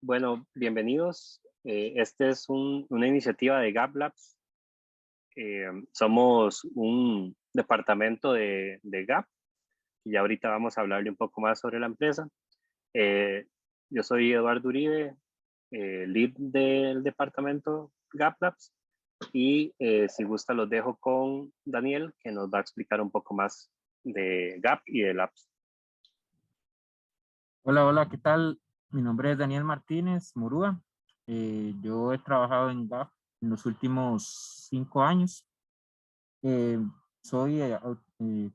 Bueno, bienvenidos. Esta es una iniciativa de Gap Labs. Somos un departamento de Gap y ya ahorita vamos a hablarle un poco más sobre la empresa. Eh, yo soy Eduardo Uribe, lead del departamento Gap Labs y si gusta los dejo con Daniel, que nos va a explicar un poco más de Gap y de Labs. Hola, hola, ¿qué tal? Mi nombre es Daniel Martínez Murúa. Yo he trabajado en GAP en los últimos 5 años. Eh, soy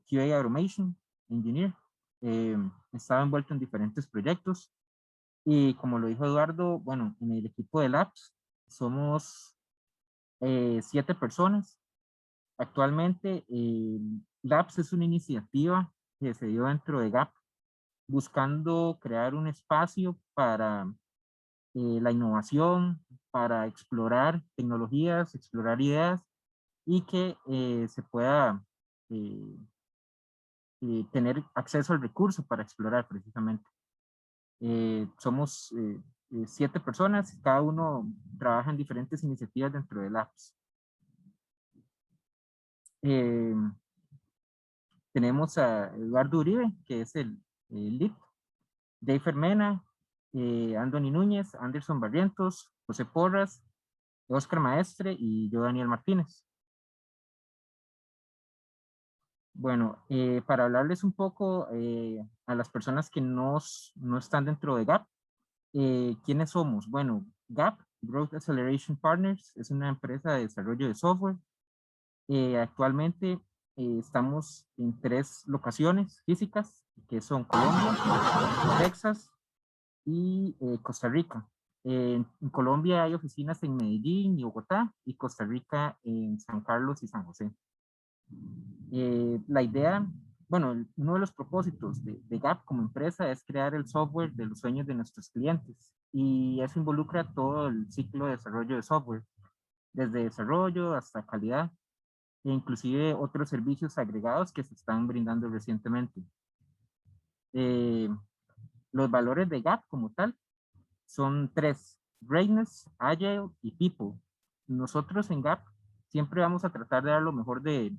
QA Automation Engineer. He estado envuelto en diferentes proyectos y como lo dijo Eduardo, bueno, en el equipo de Labs somos 7 personas. Actualmente, Labs es una iniciativa que se dio dentro de GAP buscando crear un espacio para la innovación, para explorar tecnologías, explorar ideas y que se pueda eh, tener acceso al recurso para explorar precisamente. Somos 7 personas, cada uno trabaja en diferentes iniciativas dentro del Labs. Eh, tenemos a Eduardo Uribe, que es el lead, Dave Fermena, Anthony Núñez, Anderson Barrientos, José Porras, Oscar Maestre y yo, Daniel Martínez. Bueno, para hablarles un poco a las personas que no están dentro de GAP, ¿quiénes somos? Bueno, GAP, Growth Acceleration Partners, es una empresa de desarrollo de software. Actualmente estamos en 3 locaciones físicas, que son Colombia, Texas y Costa Rica. En Colombia hay oficinas en Medellín y Bogotá, y Costa Rica en San Carlos y San José. La idea, bueno, uno de los propósitos de GAP como empresa es crear el software de los sueños de nuestros clientes, y eso involucra todo el ciclo de desarrollo de software, desde desarrollo hasta calidad e inclusive otros servicios agregados que se están brindando recientemente. Eh, los valores de GAP como tal son 3: Greatness, Agile y People. Nosotros en GAP siempre vamos a tratar de dar lo mejor de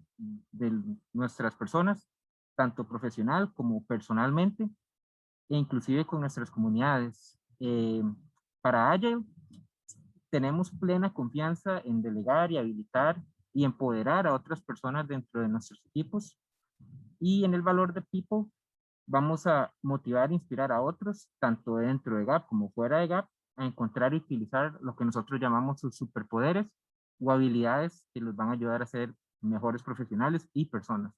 nuestras personas, tanto profesional como personalmente, e inclusive con nuestras comunidades. Para Agile, tenemos plena confianza en delegar y habilitar y empoderar a otras personas dentro de nuestros equipos. Y en el valor de People, vamos a motivar e inspirar a otros, tanto dentro de GAP como fuera de GAP, a encontrar y utilizar lo que nosotros llamamos sus superpoderes o habilidades que los van a ayudar a ser mejores profesionales y personas.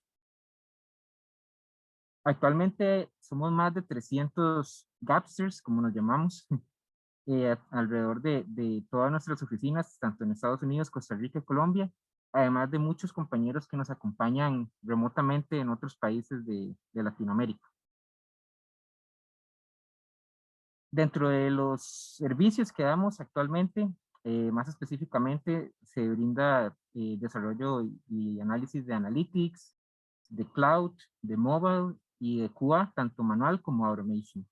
Actualmente somos más de 300 Gapsters, como nos llamamos, alrededor de todas nuestras oficinas, tanto en Estados Unidos, Costa Rica y Colombia, además de muchos compañeros que nos acompañan remotamente en otros países de Latinoamérica. Dentro de los servicios que damos actualmente, más específicamente, se brinda desarrollo y análisis de analytics, de cloud, de mobile y de QA, tanto manual como automation.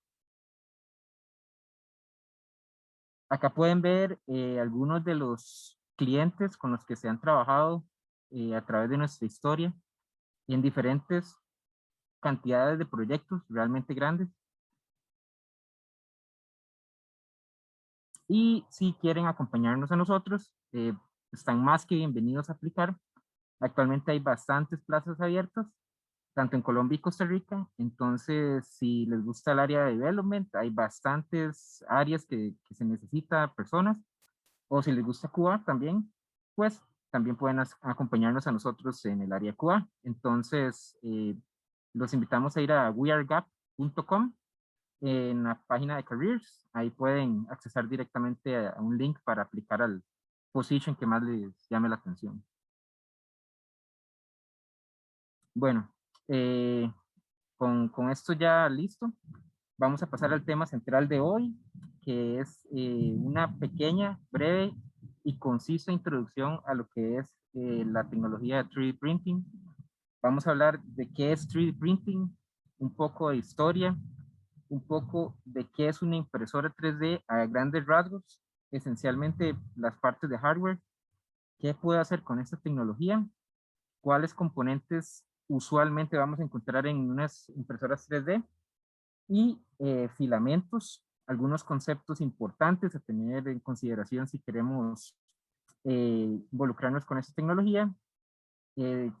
Acá pueden ver algunos de los clientes con los que se han trabajado a través de nuestra historia en diferentes cantidades de proyectos realmente grandes. Y si quieren acompañarnos a nosotros, están más que bienvenidos a aplicar. Actualmente hay bastantes plazas abiertas, tanto en Colombia y Costa Rica. Entonces, si les gusta el área de development, hay bastantes áreas que se necesita personas. O si les gusta QA también, pues también pueden acompañarnos a nosotros en el área QA. Entonces, los invitamos a ir a wearegap.com. En la página de Careers, ahí pueden accesar directamente a un link para aplicar al position que más les llame la atención. Bueno, con esto ya listo, vamos a pasar al tema central de hoy, que es una pequeña, breve y concisa introducción a lo que es la tecnología de 3D Printing. Vamos a hablar de qué es 3D Printing, un poco de historia, un poco de qué es una impresora 3D a grandes rasgos, esencialmente las partes de hardware, qué puede hacer con esta tecnología, cuáles componentes usualmente vamos a encontrar en unas impresoras 3D y filamentos, algunos conceptos importantes a tener en consideración si queremos involucrarnos con esta tecnología, eh,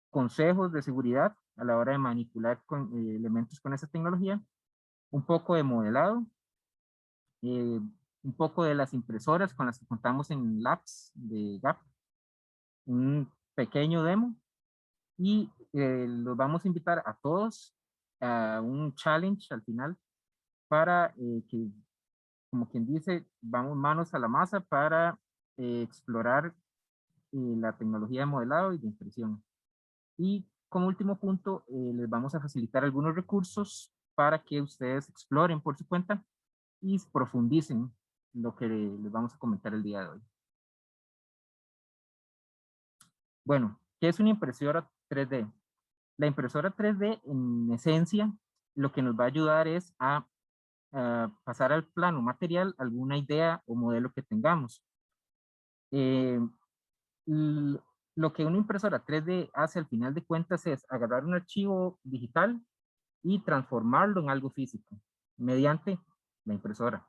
consejos de seguridad a la hora de manipular elementos con esta tecnología, un poco de modelado, eh, un poco de las impresoras con las que contamos en Labs de Gap, un pequeño demo y los vamos a invitar a todos a un challenge al final para que, como quien dice, vamos manos a la masa para explorar la tecnología de modelado y de impresión. Y como último punto, les vamos a facilitar algunos recursos para que ustedes exploren por su cuenta y profundicen lo que les vamos a comentar el día de hoy. Bueno, ¿qué es una impresora 3D? La impresora 3D, en esencia, lo que nos va a ayudar es a pasar al plano material alguna idea o modelo que tengamos. Eh, lo que una impresora 3D hace al final de cuentas es agarrar un archivo digital y transformarlo en algo físico mediante la impresora.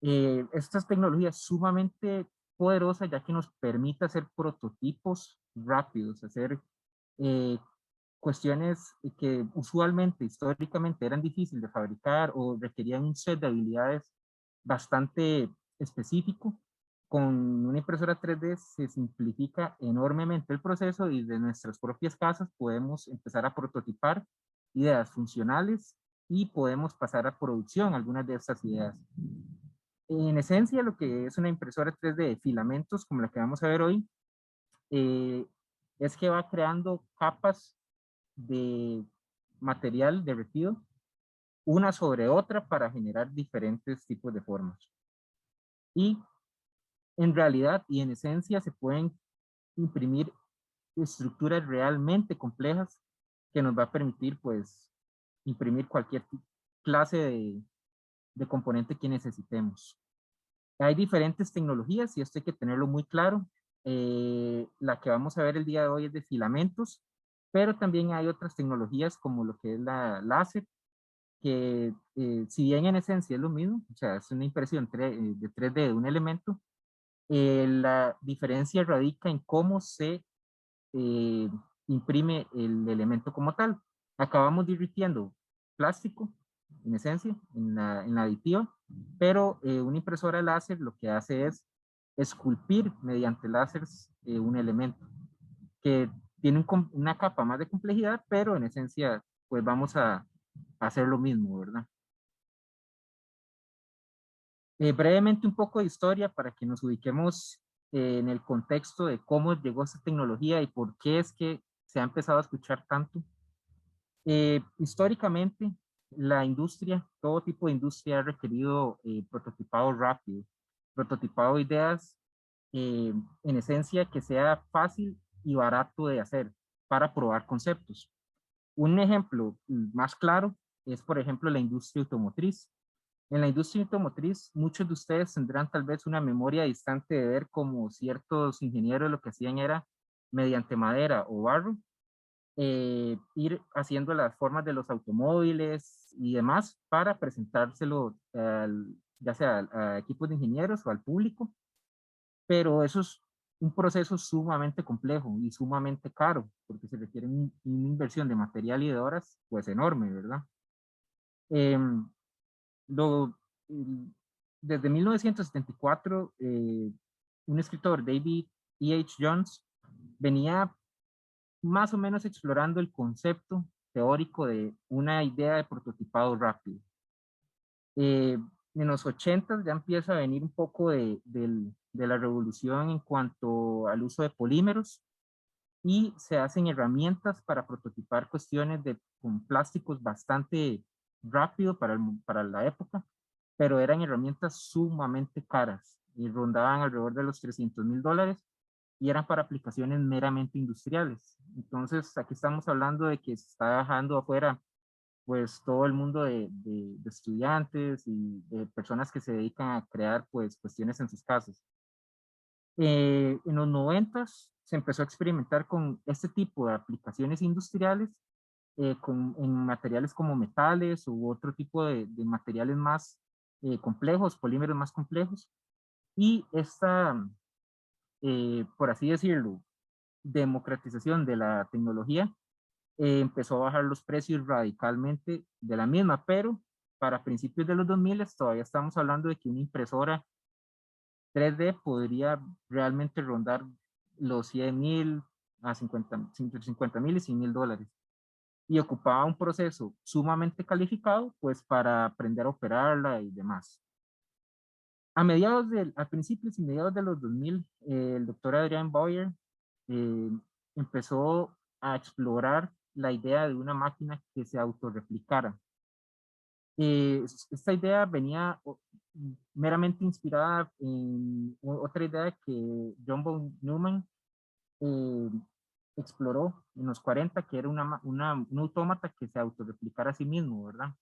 Esta tecnología es sumamente poderosa ya que nos permite hacer prototipos rápidos, hacer eh, cuestiones que usualmente, históricamente, eran difíciles de fabricar o requerían un set de habilidades bastante específico. Con una impresora 3D se simplifica enormemente el proceso y de nuestras propias casas podemos empezar a prototipar ideas funcionales y podemos pasar a producción algunas de estas ideas. En esencia, lo que es una impresora 3D de filamentos, como la que vamos a ver hoy, eh, es que va creando capas de material derretido una sobre otra para generar diferentes tipos de formas. Y en realidad y en esencia se pueden imprimir estructuras realmente complejas que nos va a permitir pues imprimir cualquier clase de componente que necesitemos. Hay diferentes tecnologías y esto hay que tenerlo muy claro. La que vamos a ver el día de hoy es de filamentos, pero también hay otras tecnologías como lo que es la láser, que si bien en esencia es lo mismo, o sea, es una impresión de 3D de un elemento, la diferencia radica en cómo se eh, imprime el elemento como tal. Acabamos derritiendo plástico, en esencia, en la aditiva, pero una impresora láser lo que hace es esculpir mediante láseres un elemento que tiene una capa más de complejidad, pero en esencia, pues vamos a hacer lo mismo, ¿verdad? Brevemente un poco de historia para que nos ubiquemos en el contexto de cómo llegó esta tecnología y por qué es que se ha empezado a escuchar tanto. Históricamente, la industria, todo tipo de industria ha requerido prototipado rápido, prototipado ideas en esencia que sea fácil y barato de hacer para probar conceptos. Un ejemplo más claro es, por ejemplo, la industria automotriz. En la industria automotriz, muchos de ustedes tendrán tal vez una memoria distante de ver cómo ciertos ingenieros lo que hacían era, mediante madera o barro, ir haciendo las formas de los automóviles y demás para presentárselo ya sea a equipos de ingenieros o al público, pero eso es un proceso sumamente complejo y sumamente caro, porque se requiere una inversión de material y de horas pues enorme, ¿verdad? Em, lo, desde 1974, un escritor, David E.H. Jones, venía más o menos explorando el concepto teórico de una idea de prototipado rápido. En los 80 ya empieza a venir un poco de la revolución en cuanto al uso de polímeros y se hacen herramientas para prototipar cuestiones con plásticos bastante rápido para la época, pero eran herramientas sumamente caras y rondaban alrededor de los $300,000 y eran para aplicaciones meramente industriales. Entonces, aquí estamos hablando de que se está dejando afuera pues todo el mundo de estudiantes y de personas que se dedican a crear pues cuestiones en sus casas. En los 90 se empezó a experimentar con este tipo de aplicaciones industriales en materiales como metales u otro tipo de materiales más complejos, polímeros más complejos. Y esta, por así decirlo, democratización de la tecnología empezó a bajar los precios radicalmente de la misma, pero para principios de los 2000 todavía estamos hablando de que una impresora 3D podría realmente rondar los 100,000 a 50,000 y 100,000 dólares. Y ocupaba un proceso sumamente calificado, pues para aprender a operarla y demás. A principios y mediados de los 2000, el doctor Adrian Boyer eh, empezó a explorar la idea de una máquina que se autorreplicara. Esta idea venía meramente inspirada en otra idea que John von Neumann eh, exploró en los 40, que era un autómata que se autorreplicara a sí mismo, ¿verdad?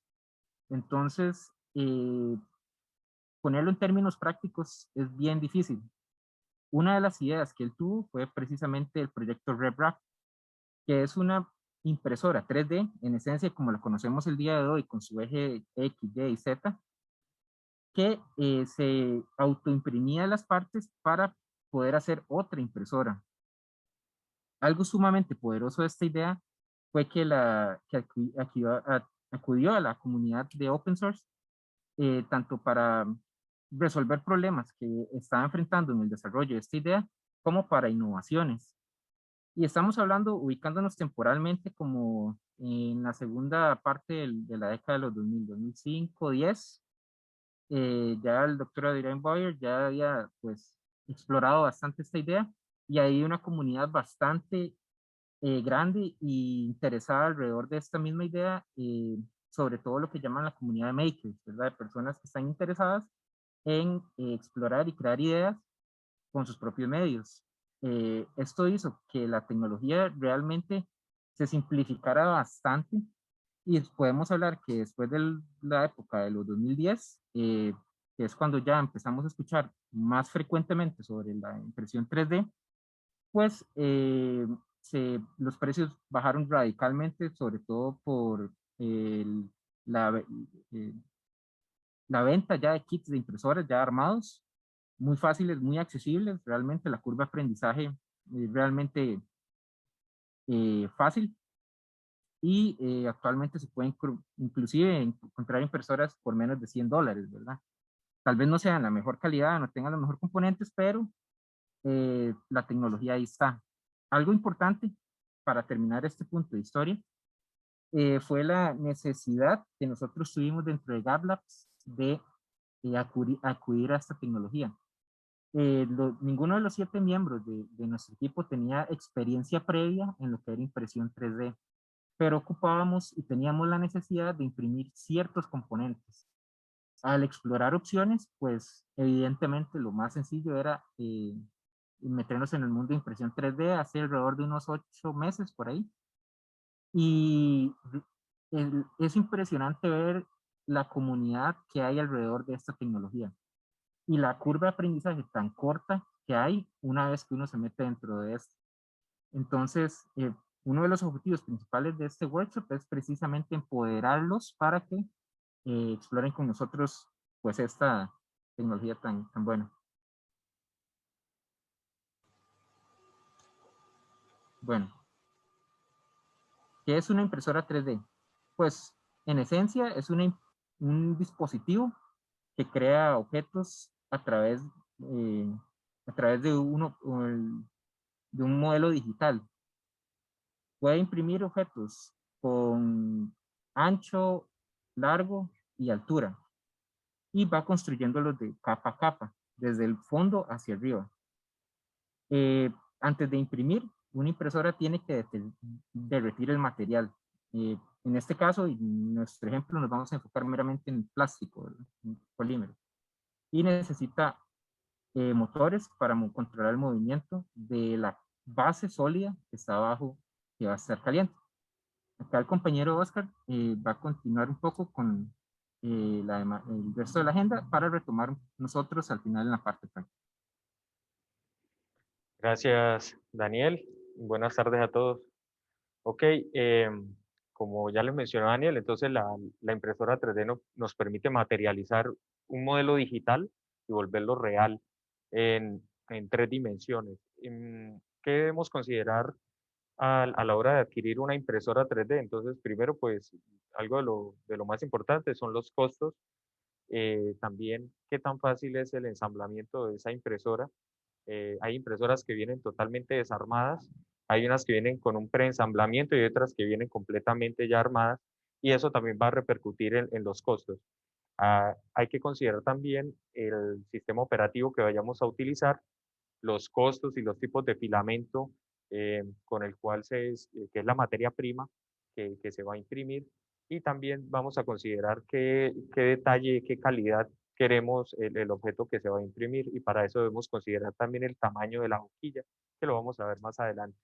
Entonces, ponerlo en términos prácticos es bien difícil. Una de las ideas que él tuvo fue precisamente el proyecto RevRap, que es una impresora 3D, en esencia como la conocemos el día de hoy, con su eje X, Y y Z, que se autoimprimía las partes para poder hacer otra impresora. Algo sumamente poderoso de esta idea fue que acudió a la comunidad de open source, tanto para resolver problemas que estaba enfrentando en el desarrollo de esta idea, como para innovaciones. Y estamos hablando, ubicándonos temporalmente como en la segunda parte de la década de los 2000, 2005, 10. Ya el doctor Adrian Boyer ya había pues explorado bastante esta idea y hay una comunidad bastante grande e interesada alrededor de esta misma idea, sobre todo lo que llaman la comunidad de makers, ¿verdad? De personas que están interesadas en explorar y crear ideas con sus propios medios. Esto hizo que la tecnología realmente se simplificara bastante y podemos hablar que después de la época de los 2010, que es cuando ya empezamos a escuchar más frecuentemente sobre la impresión 3D, pues los precios bajaron radicalmente, sobre todo por el- la, eh, la venta ya de kits de impresoras ya armados, muy fáciles, muy accesibles. Realmente la curva de aprendizaje es realmente fácil y actualmente se pueden inclusive encontrar impresoras por menos de $100, ¿verdad? Tal vez no sean la mejor calidad, no tengan los mejores componentes, pero la tecnología ahí está. Algo importante para terminar este punto de historia fue la necesidad que nosotros tuvimos dentro de GapLabs de acudir a esta tecnología. Ninguno de los 7 miembros de nuestro equipo tenía experiencia previa en lo que era impresión 3D, pero ocupábamos y teníamos la necesidad de imprimir ciertos componentes. Al explorar opciones, pues evidentemente lo más sencillo era meternos en el mundo de impresión 3D hace alrededor de unos 8 meses por ahí. Y es impresionante ver la comunidad que hay alrededor de esta tecnología y la curva de aprendizaje tan corta que hay una vez que uno se mete dentro de esto. Entonces, uno de los objetivos principales de este workshop es precisamente empoderarlos para que exploren con nosotros pues esta tecnología tan buena. Bueno, ¿qué es una impresora 3D? Pues en esencia es un dispositivo que crea objetos eh, a través de un modelo digital. Puede imprimir objetos con ancho, largo y altura y va construyéndolos de capa a capa, desde el fondo hacia arriba. Antes de imprimir, una impresora tiene que derretir el material. En este caso, y en nuestro ejemplo, nos vamos a enfocar meramente en plástico, ¿verdad? En polímero. Y necesita motores para controlar el movimiento de la base sólida que está abajo, que va a estar caliente. Acá el compañero Oscar va a continuar un poco con el resto de la agenda para retomar nosotros al final en la parte práctica. Gracias, Daniel. Buenas tardes a todos. Ok, como ya les mencionó Daniel, entonces la impresora 3D nos permite materializar un modelo digital y volverlo real en 3 dimensiones. ¿Qué debemos considerar a la hora de adquirir una impresora 3D? Entonces, primero, pues, algo de lo más importante son los costos. También, qué tan fácil es el ensamblamiento de esa impresora. Hay impresoras que vienen totalmente desarmadas, hay unas que vienen con un preensamblamiento y otras que vienen completamente ya armadas, y eso también va a repercutir en los costos. Hay que considerar también el sistema operativo que vayamos a utilizar, los costos y los tipos de filamento con el cual que es la materia prima que se va a imprimir, y también vamos a considerar qué detalle, qué calidad queremos el objeto que se va a imprimir, y para eso debemos considerar también el tamaño de la boquilla, que lo vamos a ver más adelante,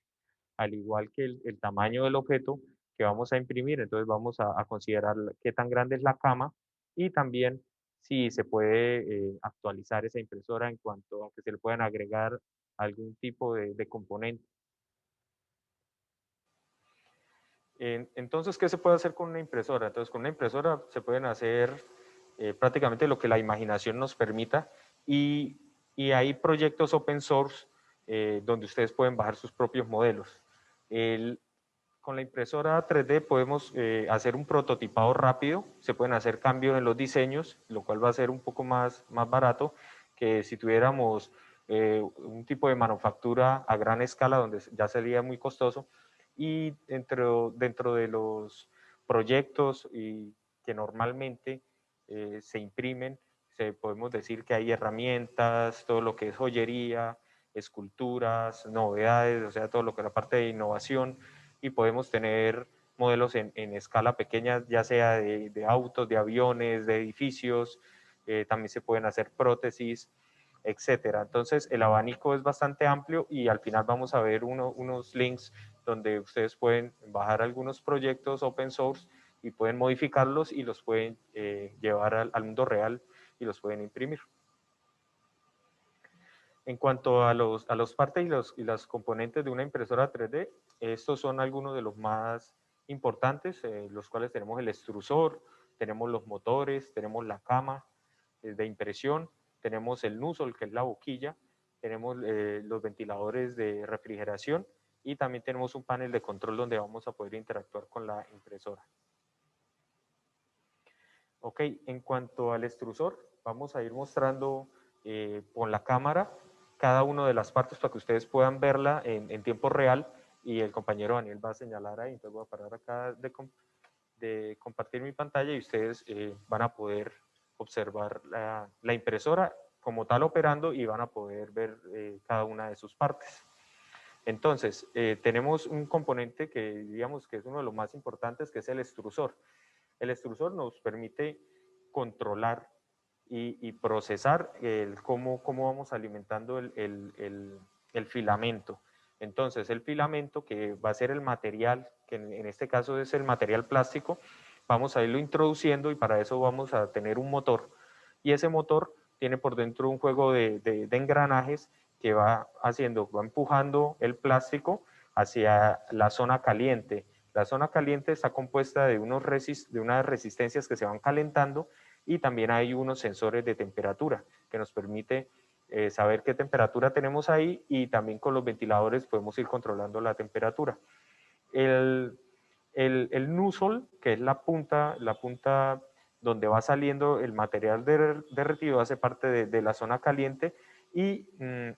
al igual que el tamaño del objeto que vamos a imprimir. Entonces vamos a considerar qué tan grande es la cama y también si se puede actualizar esa impresora en cuanto a que se le puedan agregar algún tipo de componente. Entonces, ¿qué se puede hacer con una impresora? Entonces, con una impresora se pueden hacer prácticamente lo que la imaginación nos permita, y, y hay proyectos open source donde ustedes pueden bajar sus propios modelos. Con la impresora 3D podemos hacer un prototipado rápido, se pueden hacer cambios en los diseños, lo cual va a ser un poco más barato que si tuviéramos un tipo de manufactura a gran escala donde ya sería muy costoso. Y dentro de los proyectos que normalmente se imprimen, podemos decir que hay herramientas, todo lo que es joyería, esculturas, novedades, o sea, todo lo que es la parte de innovación, y podemos tener modelos en escala pequeña, ya sea de autos, de aviones, de edificios, también se pueden hacer prótesis, etcétera. Entonces, el abanico es bastante amplio, y al final vamos a ver unos links donde ustedes pueden bajar algunos proyectos open source y pueden modificarlos y los pueden llevar al mundo real y los pueden imprimir. En cuanto a los partes y los componentes de una impresora 3D, estos son algunos de los más importantes, los cuales tenemos el extrusor, tenemos los motores, tenemos la cama de impresión, tenemos el nozzle, que es la boquilla, tenemos los ventiladores de refrigeración, y también tenemos un panel de control donde vamos a poder interactuar con la impresora. Ok, en cuanto al extrusor, vamos a ir mostrando con la cámara cada una de las partes para que ustedes puedan verla en tiempo real, y el compañero Daniel va a señalar ahí. Entonces voy a parar acá de compartir mi pantalla y ustedes van a poder observar la impresora como tal operando, y van a poder ver cada una de sus partes. Entonces, tenemos un componente que digamos que es uno de los más importantes, que es el extrusor. El extrusor nos permite controlar y procesar cómo vamos alimentando el filamento. Entonces, el filamento, que va a ser el material, que en este caso es el material plástico, vamos a irlo introduciendo, y para eso vamos a tener un motor. Y ese motor tiene por dentro un juego de engranajes que va empujando el plástico hacia la zona caliente. La zona caliente está compuesta de unas resistencias que se van calentando, y también hay unos sensores de temperatura que nos permite saber qué temperatura tenemos ahí, y también con los ventiladores podemos ir controlando la temperatura. El nozzle, que es la punta donde va saliendo el material derretido, hace parte de la zona caliente, y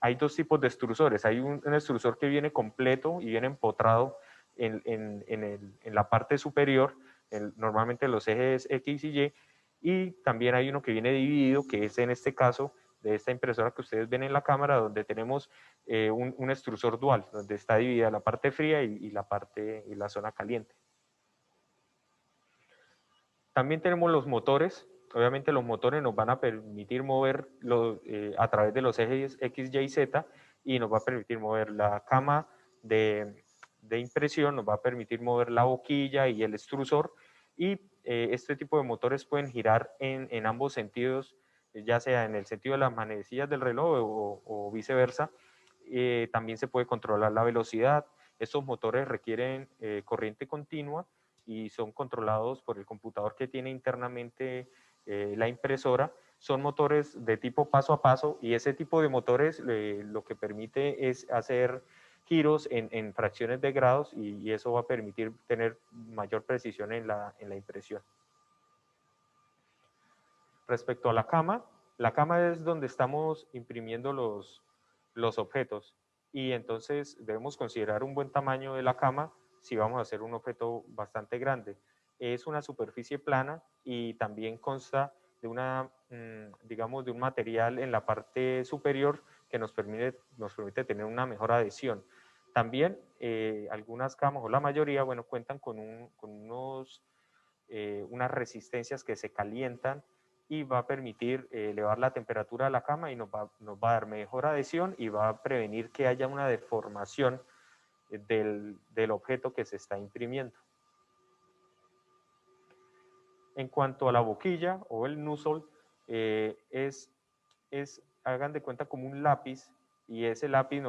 hay dos tipos de extrusores. Hay un extrusor que viene completo y viene empotrado en la parte superior, normalmente los ejes X y Y también hay uno que viene dividido, que es en este caso de esta impresora que ustedes ven en la cámara, donde tenemos un extrusor dual, donde está dividida la parte fría y la zona caliente. También tenemos los motores. Obviamente los motores nos van a permitir mover a través de los ejes X, Y, Z, y nos va a permitir mover la cama de de impresión, nos va a permitir mover la boquilla y el extrusor, y este tipo de motores pueden girar en ambos sentidos, ya sea en el sentido de las manecillas del reloj o viceversa. También se puede controlar la velocidad. Estos motores requieren corriente continua y son controlados por el computador que tiene internamente la impresora. Son motores de tipo paso a paso, y ese tipo de motores lo que permite es hacer giros en fracciones de grados, y eso va a permitir tener mayor precisión en la impresión. Respecto a la cama es donde estamos imprimiendo los objetos, y entonces debemos considerar un buen tamaño de la cama si vamos a hacer un objeto bastante grande. Es una superficie plana y también consta de digamos, de un material en la parte superior que nos permite tener una mejor adhesión. También algunas camas, o la mayoría, bueno, cuentan con unas resistencias que se calientan, y va a permitir elevar la temperatura de la cama, y nos va a dar mejor adhesión y va a prevenir que haya una deformación del objeto que se está imprimiendo. En cuanto a la boquilla o el nozzle, hagan de cuenta, como un lápiz, y ese lápiz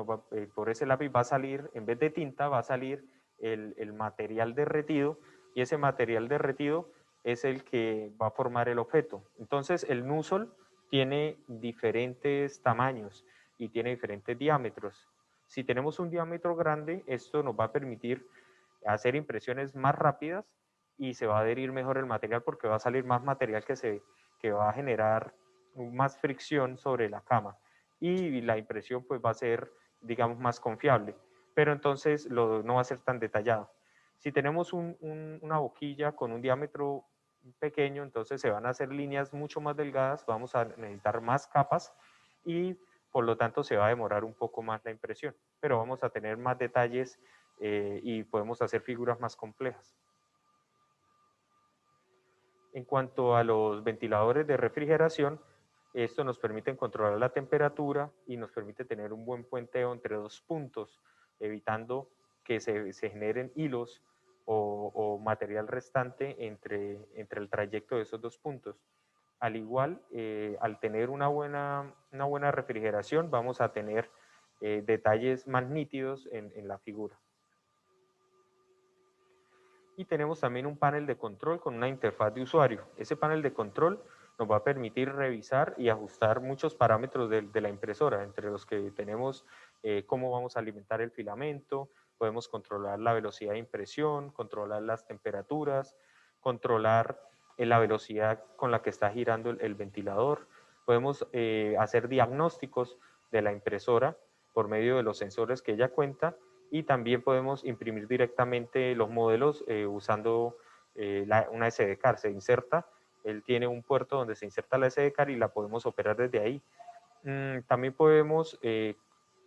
por ese lápiz va a salir, en vez de tinta, va a salir el material derretido, y ese material derretido es el que va a formar el objeto. Entonces el nozzle tiene diferentes tamaños y tiene diferentes diámetros. Si tenemos un diámetro grande, esto nos va a permitir hacer impresiones más rápidas, y se va a adherir mejor el material, porque va a salir más material que va a generar más fricción sobre la cama, y la impresión pues va a ser, digamos, más confiable, pero entonces no va a ser tan detallado. Si tenemos una boquilla con un diámetro pequeño, entonces se van a hacer líneas mucho más delgadas, vamos a necesitar más capas, y por lo tanto se va a demorar un poco más la impresión, pero vamos a tener más detalles y podemos hacer figuras más complejas. En cuanto a los ventiladores de refrigeración, esto nos permite controlar la temperatura y nos permite tener un buen puenteo entre dos puntos, evitando que se generen hilos o material restante entre el trayecto de esos dos puntos. Al igual, al tener una buena refrigeración, vamos a tener detalles más nítidos en la figura. Y tenemos también un panel de control con una interfaz de usuario. Ese panel de control nos va a permitir revisar y ajustar muchos parámetros de la impresora, entre los que tenemos cómo vamos a alimentar el filamento, podemos controlar la velocidad de impresión, controlar las temperaturas, controlar la velocidad con la que está girando el ventilador. Podemos hacer diagnósticos de la impresora por medio de los sensores que ella cuenta, y también podemos imprimir directamente los modelos usando una SD card. Se inserta, él tiene un puerto donde se inserta la SD card y la podemos operar desde ahí. También podemos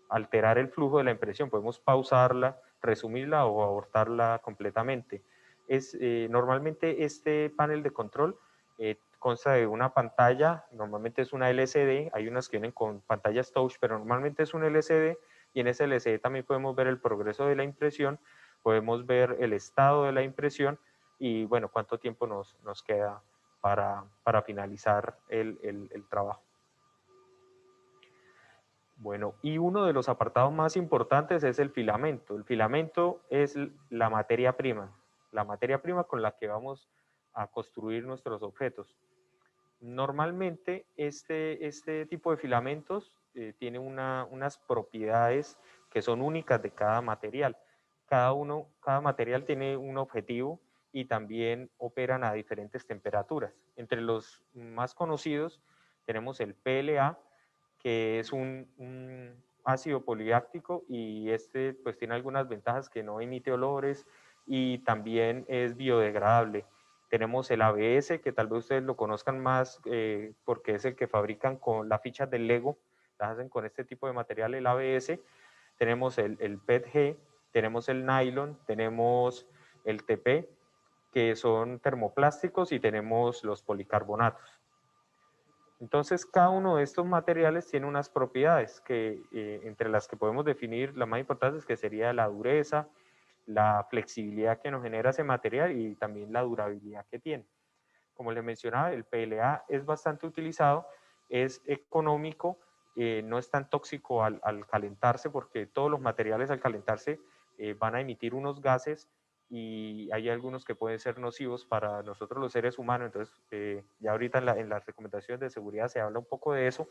alterar el flujo de la impresión, podemos pausarla, resumirla o abortarla completamente. Normalmente este panel de control consta de una pantalla, normalmente es una LCD, hay unas que vienen con pantallas touch, pero normalmente es un LCD, y en ese LCD también podemos ver el progreso de la impresión, podemos ver el estado de la impresión, y bueno, cuánto tiempo nos queda para finalizar el trabajo. Bueno, y uno de los apartados más importantes es el filamento. El filamento es la materia prima con la que vamos a construir nuestros objetos. Normalmente este tipo de filamentos tiene unas propiedades que son únicas de cada material. Cada material tiene un objetivo y también operan a diferentes temperaturas. Entre los más conocidos tenemos el PLA, que es un ácido poliláctico, y pues tiene algunas ventajas: que no emite olores y también es biodegradable. Tenemos el ABS, que tal vez ustedes lo conozcan más porque es el que fabrican con las fichas del Lego, las hacen con este tipo de material, el ABS. Tenemos el PETG, tenemos el nylon, tenemos el TP, que son termoplásticos, y tenemos los policarbonatos. Entonces, cada uno de estos materiales tiene unas propiedades entre las que podemos definir, la más importante es que sería la dureza, la flexibilidad que nos genera ese material y también la durabilidad que tiene. Como les mencionaba, el PLA es bastante utilizado, es económico, no es tan tóxico al calentarse, porque todos los materiales al calentarse van a emitir unos gases y hay algunos que pueden ser nocivos para nosotros los seres humanos. Entonces, ya ahorita en las recomendaciones de seguridad se habla un poco de eso.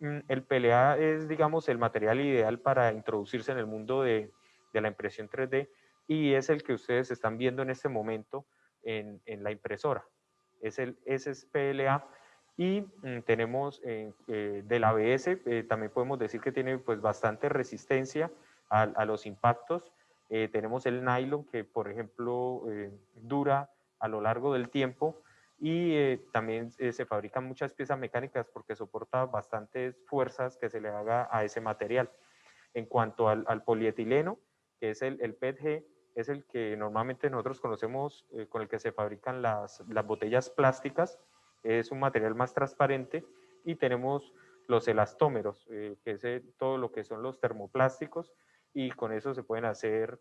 El PLA es, digamos, el material ideal para introducirse en el mundo de la impresión 3D y es el que ustedes están viendo en este momento en la impresora. Ese es PLA y tenemos del ABS, también podemos decir que tiene pues bastante resistencia a los impactos. Tenemos el nylon que, por ejemplo, dura a lo largo del tiempo y también se fabrican muchas piezas mecánicas porque soporta bastantes fuerzas que se le haga a ese material. En cuanto al polietileno, que es el PETG, es el que normalmente nosotros conocemos con el que se fabrican las botellas plásticas, es un material más transparente, y tenemos los elastómeros, que es todo lo que son los termoplásticos, y con eso se pueden hacer,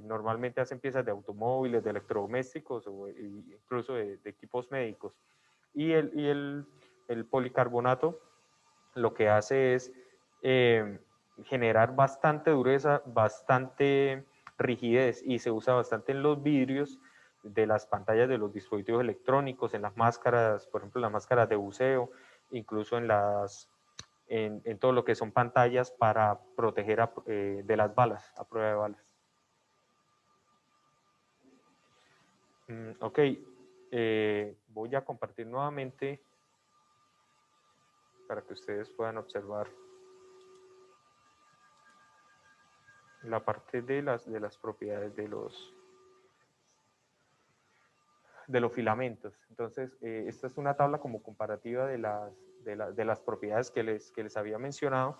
normalmente hacen piezas de automóviles, de electrodomésticos o incluso de equipos médicos. Y el policarbonato lo que hace es generar bastante dureza, bastante rigidez, y se usa bastante en los vidrios de las pantallas de los dispositivos electrónicos, en las máscaras, por ejemplo, las máscaras de buceo, incluso en todo lo que son pantallas para proteger de las balas, a prueba de balas. Ok, voy a compartir nuevamente para que ustedes puedan observar la parte de las propiedades de los filamentos. Entonces, esta es una tabla como comparativa de las propiedades que les había mencionado.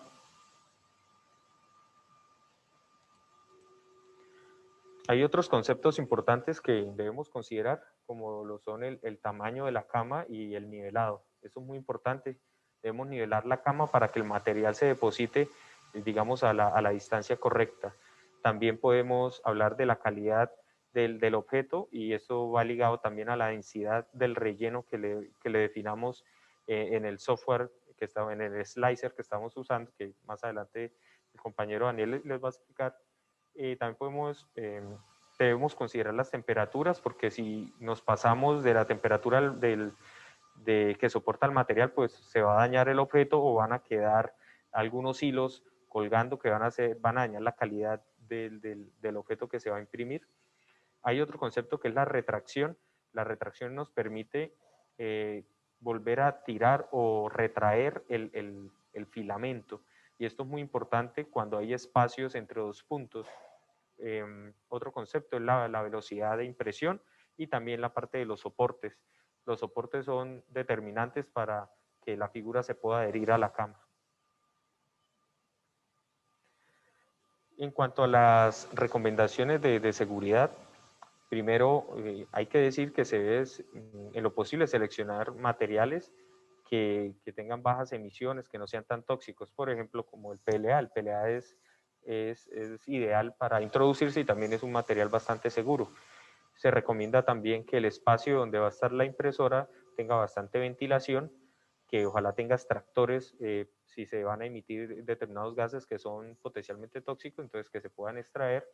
Hay otros conceptos importantes que debemos considerar, como lo son el tamaño de la cama y el nivelado. Eso es muy importante. Debemos nivelar la cama para que el material se deposite, digamos, a la distancia correcta. También podemos hablar de la calidad del objeto, y eso va ligado también a la densidad del relleno que le definamos en el software que estaba en el slicer que estamos usando, que más adelante el compañero Daniel les va a explicar. También debemos considerar las temperaturas, porque si nos pasamos de la temperatura que soporta el material, pues se va a dañar el objeto o van a quedar algunos hilos colgando que van a dañar la calidad del objeto que se va a imprimir. Hay otro concepto que es la retracción. La retracción nos permite volver a tirar o retraer el filamento, y esto es muy importante cuando hay espacios entre dos puntos. Otro concepto es la velocidad de impresión y también la parte de los soportes. Los soportes son determinantes para que la figura se pueda adherir a la cama. En cuanto a las recomendaciones de seguridad, primero hay que decir que se debe en lo posible seleccionar materiales que tengan bajas emisiones, que no sean tan tóxicos, por ejemplo como el PLA. El PLA es ideal para introducirse y también es un material bastante seguro. Se recomienda también que el espacio donde va a estar la impresora tenga bastante ventilación, que ojalá tenga extractores si se van a emitir determinados gases que son potencialmente tóxicos, entonces que se puedan extraer.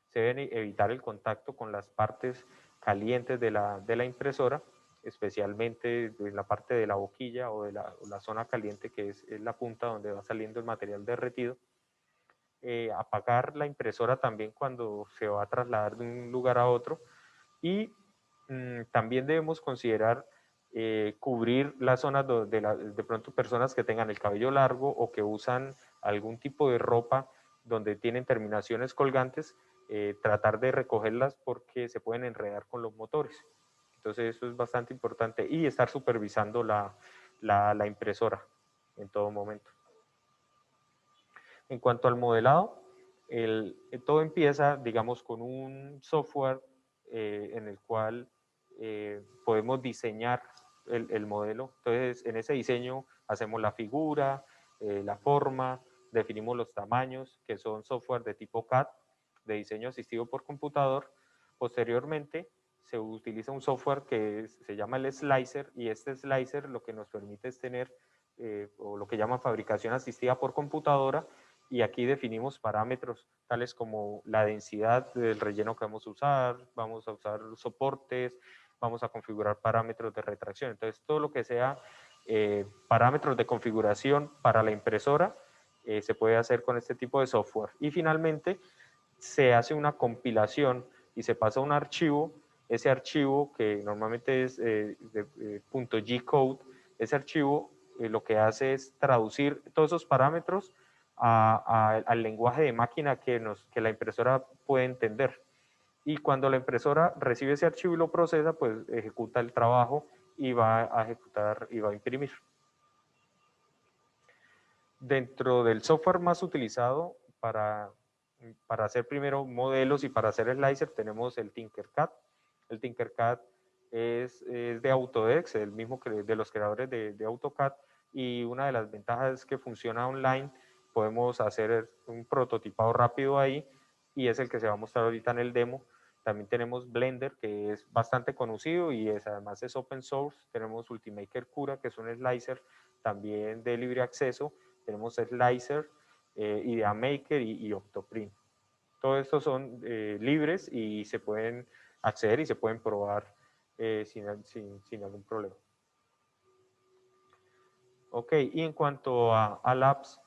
Se debe evitar el contacto con las partes calientes de la impresora, especialmente en la parte de la boquilla o de la zona caliente, que es la punta donde va saliendo el material derretido. Apagar la impresora también cuando se va a trasladar de un lugar a otro, y también debemos considerar cubrir las zonas de pronto personas que tengan el cabello largo o que usan algún tipo de ropa donde tienen terminaciones colgantes, tratar de recogerlas porque se pueden enredar con los motores. Entonces eso es bastante importante, y estar supervisando la impresora en todo momento. En cuanto al modelado, todo empieza, digamos, con un software en el cual podemos diseñar el modelo. Entonces, en ese diseño hacemos la figura, la forma, definimos los tamaños, que son software de tipo CAD, de diseño asistido por computador. Posteriormente se utiliza un software que se llama el slicer, y este slicer lo que nos permite es tener o lo que llaman fabricación asistida por computadora, y aquí definimos parámetros tales como la densidad del relleno que vamos a usar soportes, vamos a configurar parámetros de retracción. Entonces todo lo que sea parámetros de configuración para la impresora se puede hacer con este tipo de software. Y finalmente se hace una compilación y se pasa a un archivo. Ese archivo, que normalmente es .g-code, ese archivo lo que hace es traducir todos esos parámetros al lenguaje de máquina que la impresora puede entender. Y cuando la impresora recibe ese archivo y lo procesa, pues ejecuta el trabajo y va a ejecutar y va a imprimir. Dentro del software más utilizado para hacer primero modelos y para hacer slicer tenemos el Tinkercad. El Tinkercad es de Autodesk, el mismo que de los creadores de AutoCAD, y una de las ventajas es que funciona online. Podemos hacer un prototipado rápido ahí, y es el que se va a mostrar ahorita en el demo. También tenemos Blender, que es bastante conocido y además es open source. Tenemos Ultimaker Cura, que es un slicer también de libre acceso. Tenemos Slicer, Idea Maker y Octoprint. Todos estos son libres y se pueden acceder y se pueden probar sin algún problema. Ok, y en cuanto a Labs,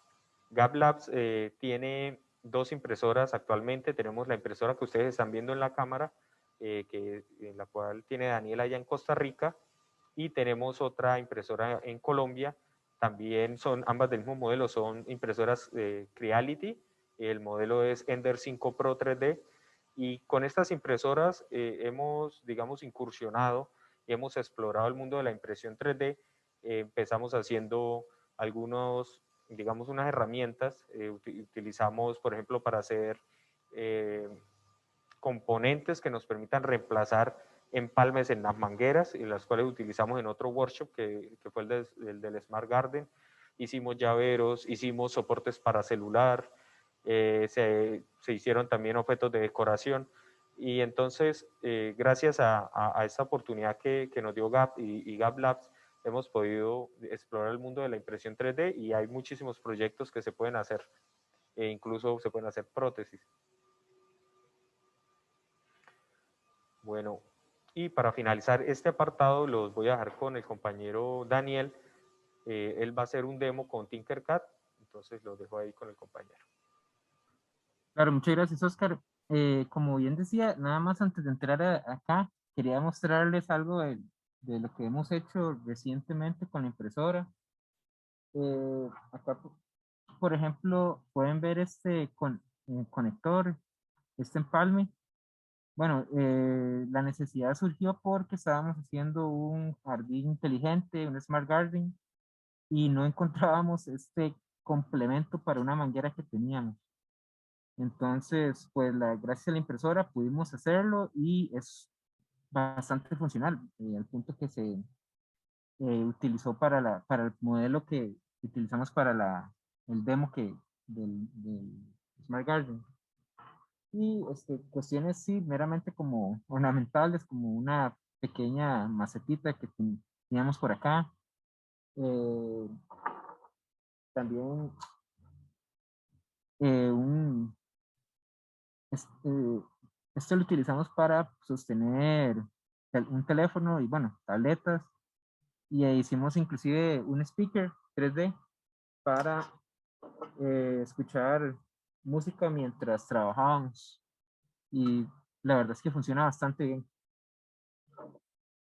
Gap Labs tiene dos impresoras actualmente. Tenemos la impresora que ustedes están viendo en la cámara, en la cual tiene Daniel allá en Costa Rica, y tenemos otra impresora en Colombia. También son ambas del mismo modelo, son impresoras Creality. El modelo es Ender 5 Pro 3D, y con estas impresoras hemos, digamos, incursionado y hemos explorado el mundo de la impresión 3D. Empezamos haciendo algunos, digamos, unas herramientas. Utilizamos, por ejemplo, para hacer componentes que nos permitan reemplazar empalmes en las mangueras, y las cuales utilizamos en otro workshop que fue el del Smart Garden. Hicimos llaveros, hicimos soportes para celular, se hicieron también objetos de decoración. Y entonces, gracias a esta oportunidad que nos dio Gap y Gap Labs, hemos podido explorar el mundo de la impresión 3D, y hay muchísimos proyectos que se pueden hacer, e incluso se pueden hacer prótesis. Bueno, y para finalizar este apartado los voy a dejar con el compañero Daniel. Él va a hacer un demo con Tinkercad, entonces los dejo ahí con el compañero. Claro, muchas gracias, Oscar. Como bien decía, nada más antes de entrar acá, quería mostrarles algo de lo que hemos hecho recientemente con la impresora. Acá, por ejemplo, pueden ver este conector, este empalme. Bueno, la necesidad surgió porque estábamos haciendo un jardín inteligente, un Smart Garden, y no encontrábamos este complemento para una manguera que teníamos. Entonces, pues gracias a la impresora pudimos hacerlo y es bastante funcional, al punto que se utilizó para el modelo que utilizamos para el demo del Smart Garden. Y cuestiones, sí, meramente como ornamentales, como una pequeña macetita que teníamos por acá. Eh, También un Este, esto lo utilizamos para sostener un teléfono y, bueno, tabletas. Y hicimos inclusive un speaker 3D para escuchar música mientras trabajábamos. Y la verdad es que funciona bastante bien.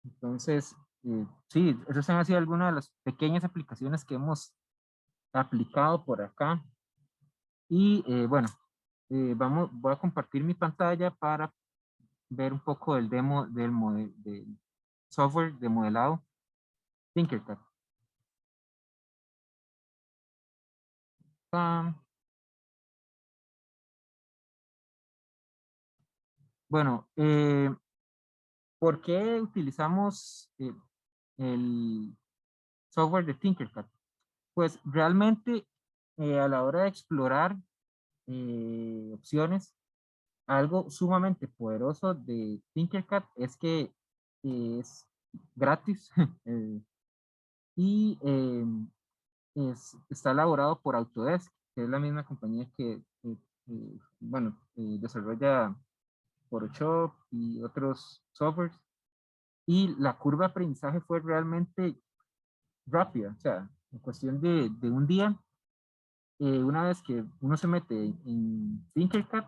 Entonces, sí, esas han sido algunas de las pequeñas aplicaciones que hemos aplicado por acá. Y bueno, voy a compartir mi pantalla para ver un poco del demo del software de modelado Tinkercad. Bueno, ¿por qué utilizamos el software de Tinkercad? Pues realmente a la hora de explorar opciones, algo sumamente poderoso de Tinkercad es que es gratis y está elaborado por Autodesk, que es la misma compañía que bueno, desarrolla Photoshop y otros softwares. Y la curva de aprendizaje fue realmente rápida, o sea, en cuestión de un día, una vez que uno se mete en Tinkercad,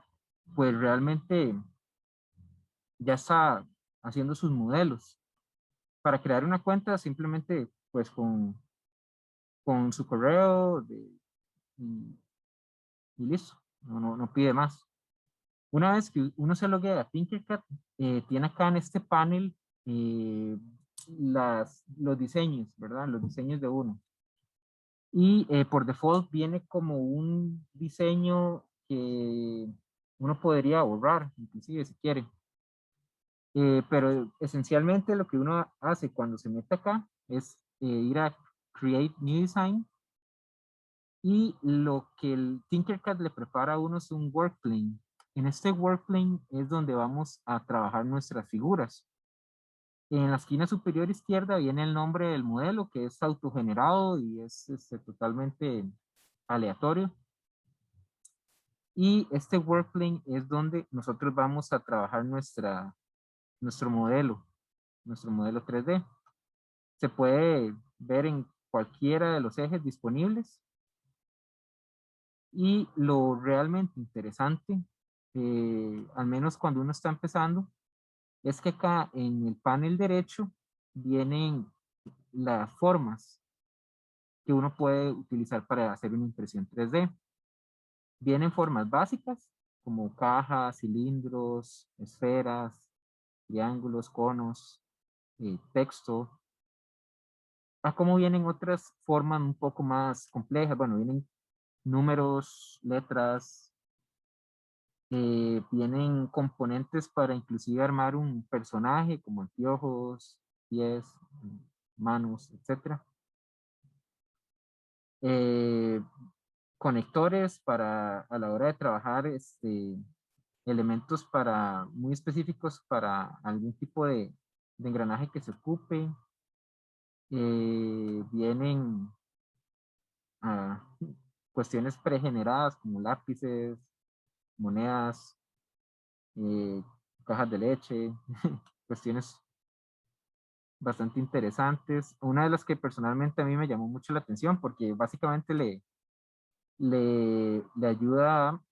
pues realmente ya está haciendo sus modelos. Para crear una cuenta, simplemente pues con su correo y, y listo, no pide más. Una vez que uno se loguea a Tinkercad, tiene acá en este panel eh, los diseños, ¿verdad? Los diseños de uno. Y por default viene como un diseño que uno podría borrar, inclusive si quiere. Pero esencialmente lo que uno hace cuando se mete acá es ir a Create New Design y lo que el Tinkercad le prepara a uno es un workplane. En este workplane es donde vamos a trabajar nuestras figuras. En la esquina superior izquierda viene el nombre del modelo, que es autogenerado y es totalmente aleatorio. Y este workplane es donde nosotros vamos a trabajar nuestro modelo 3D. Se puede ver en cualquiera de los ejes disponibles. Y lo realmente interesante, al menos cuando uno está empezando, es que acá en el panel derecho vienen las formas que uno puede utilizar para hacer una impresión 3D. Vienen formas básicas como cajas, cilindros, esferas, triángulos, conos, texto. A cómo vienen otras formas un poco más complejas. Bueno, vienen números, letras, vienen componentes para inclusive armar un personaje como anteojos, pies, manos, etc. Eh, conectores para a la hora de trabajar elementos muy específicos para algún tipo de engranaje que se ocupe. Vienen ah, cuestiones pregeneradas como lápices, monedas, eh, cajas de leche, cuestiones bastante interesantes. Una de las que personalmente a mí me llamó mucho la atención porque básicamente le ayuda a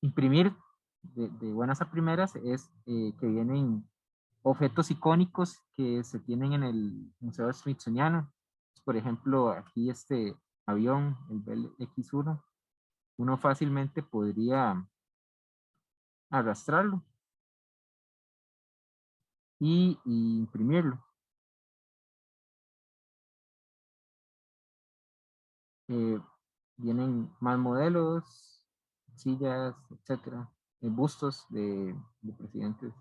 imprimir de buenas a primeras es que vienen objetos icónicos que se tienen en el Museo Smithsoniano. Por ejemplo, aquí este avión, el Bell X-1, uno fácilmente podría arrastrarlo y imprimirlo. Eh, vienen más modelos, sillas, etcétera, bustos de presidentes.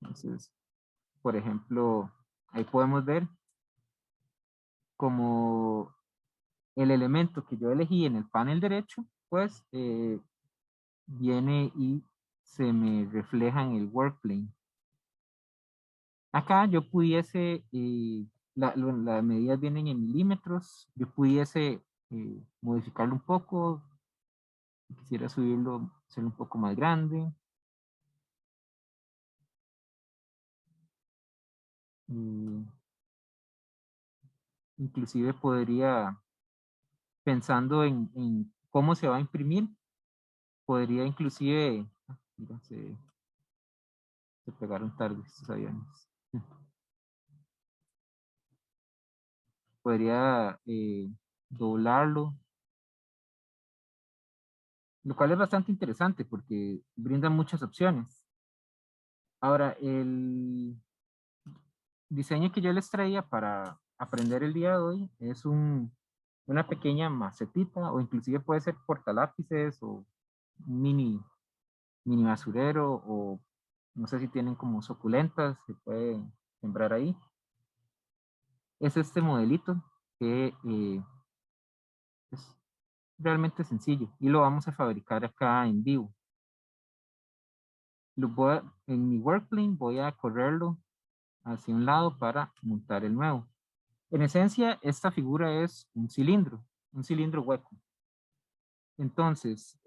Entonces, por ejemplo, ahí podemos ver como el elemento que yo elegí en el panel derecho, pues viene y se me refleja en el workplane. Acá yo pudiese, las medidas vienen en milímetros, yo pudiese modificarlo un poco, si quisiera subirlo, hacerlo un poco más grande. Inclusive podría, pensando en cómo se va a imprimir, podría inclusive, mira, se pegaron tarde estos aviones. Podría doblarlo, lo cual es bastante interesante porque brinda muchas opciones. Ahora, el diseño que yo les traía para aprender el día de hoy es una pequeña macetita o inclusive puede ser portalápices o un mini basurero o no sé si tienen como suculentas, se puede sembrar ahí. Es este modelito que Es realmente sencillo y lo vamos a fabricar acá en vivo. En mi workplane voy a correrlo hacia un lado para montar el nuevo. En esencia, esta figura es un cilindro hueco. Entonces,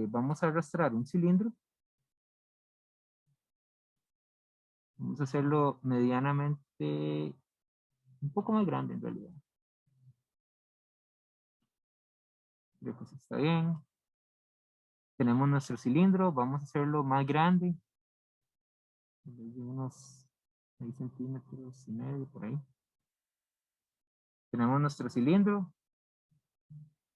vamos a arrastrar un cilindro. Vamos a hacerlo medianamente, un poco más grande en realidad. Creo que sí está bien. Tenemos nuestro cilindro, vamos a hacerlo más grande. De unos 6 centímetros y medio por ahí. Tenemos nuestro cilindro.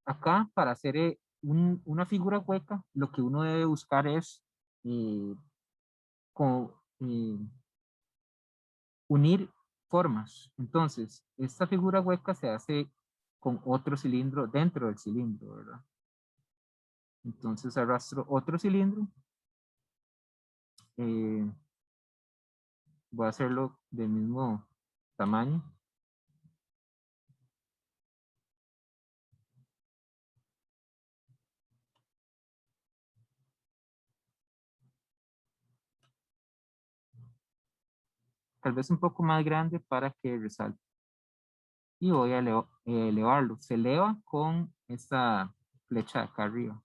Acá, para hacer una figura hueca, lo que uno debe buscar es eh, con, unir formas. Entonces, esta figura hueca se hace con otro cilindro dentro del cilindro, ¿verdad? Entonces arrastro otro cilindro. eh, Voy a hacerlo del mismo tamaño. Tal vez un poco más grande para que resalte. Y voy a elevarlo. Se eleva con esta flecha de acá arriba.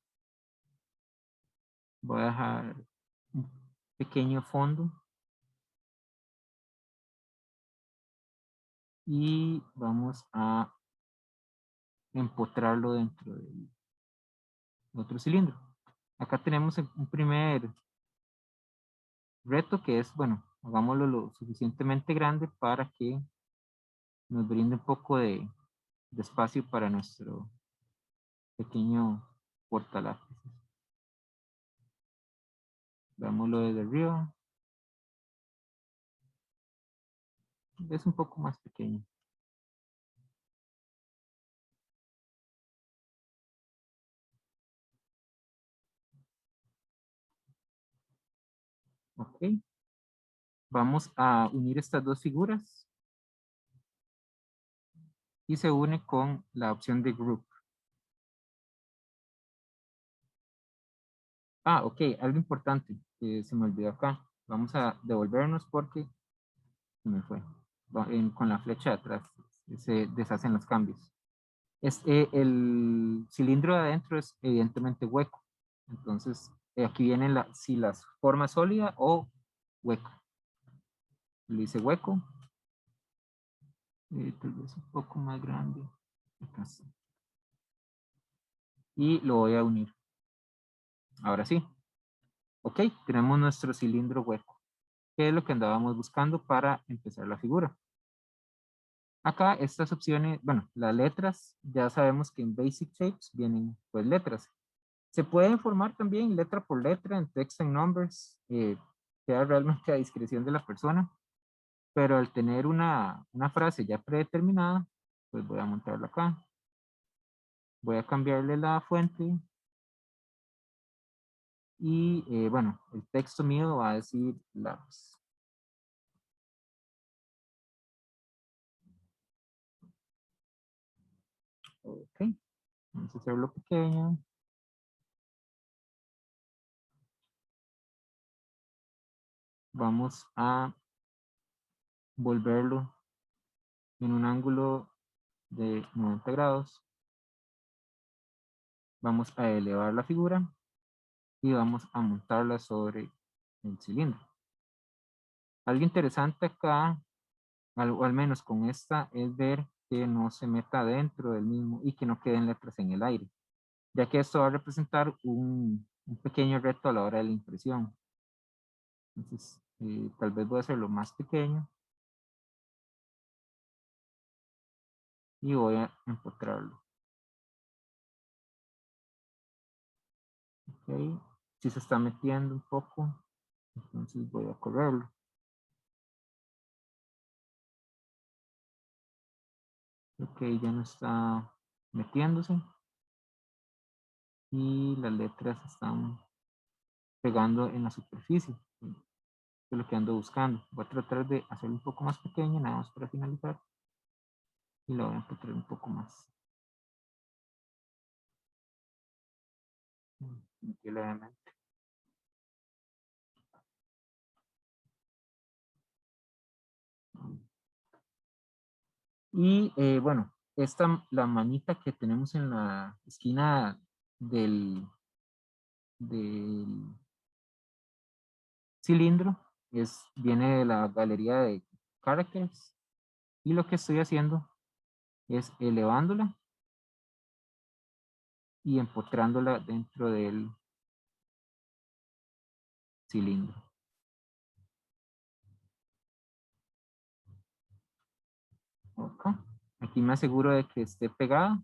Voy a dejar un pequeño fondo. Y vamos a empotrarlo dentro del otro cilindro. Acá tenemos un primer reto que es, bueno, hagámoslo lo suficientemente grande para que nos brinde un poco de espacio para nuestro pequeño portalápices. Veámoslo desde arriba. Es un poco más pequeño. Ok. Vamos a unir estas dos figuras y se une con la opción de Group. Ah, ok, algo importante que se me olvidó acá. Vamos a devolvernos porque se me fue. Con la flecha de atrás se deshacen los cambios. El cilindro de adentro es evidentemente hueco. Entonces, aquí vienen si las formas sólida o hueco. Le dice hueco. Tal vez un poco más grande. Acá está. Y lo voy a unir. Ahora sí. Ok, tenemos nuestro cilindro hueco. ¿Qué es lo que andábamos buscando para empezar la figura? Acá estas opciones, bueno, las letras, ya sabemos que en Basic Shapes vienen pues letras. Se pueden formar también letra por letra en Text and Numbers, queda realmente a discreción de la persona, pero al tener una frase ya predeterminada, pues voy a montarla acá. Voy a cambiarle la fuente y bueno, el texto mío va a decir labs. Ok, vamos a hacerlo pequeño. Vamos a volverlo en un ángulo de 90 grados. Vamos a elevar la figura y vamos a montarla sobre el cilindro. Algo interesante acá, o al menos con esta, es ver que no se meta dentro del mismo y que no queden letras en el aire, ya que esto va a representar un pequeño reto a la hora de la impresión. Entonces, tal vez voy a hacerlo más pequeño y voy a empotrarlo. Ok, si se está metiendo un poco, entonces voy a correrlo. Ok, ya no está metiéndose y las letras están pegando en la superficie. Es lo que ando buscando. Voy a tratar de hacerlo un poco más pequeño, nada más para finalizar. Y lo voy a empotrar un poco más. aquí levemente. Y bueno, la manita que tenemos en la esquina del cilindro viene de la galería de characters. Y lo que estoy haciendo es elevándola y empotrándola dentro del cilindro. Okay. Aquí me aseguro de que esté pegada.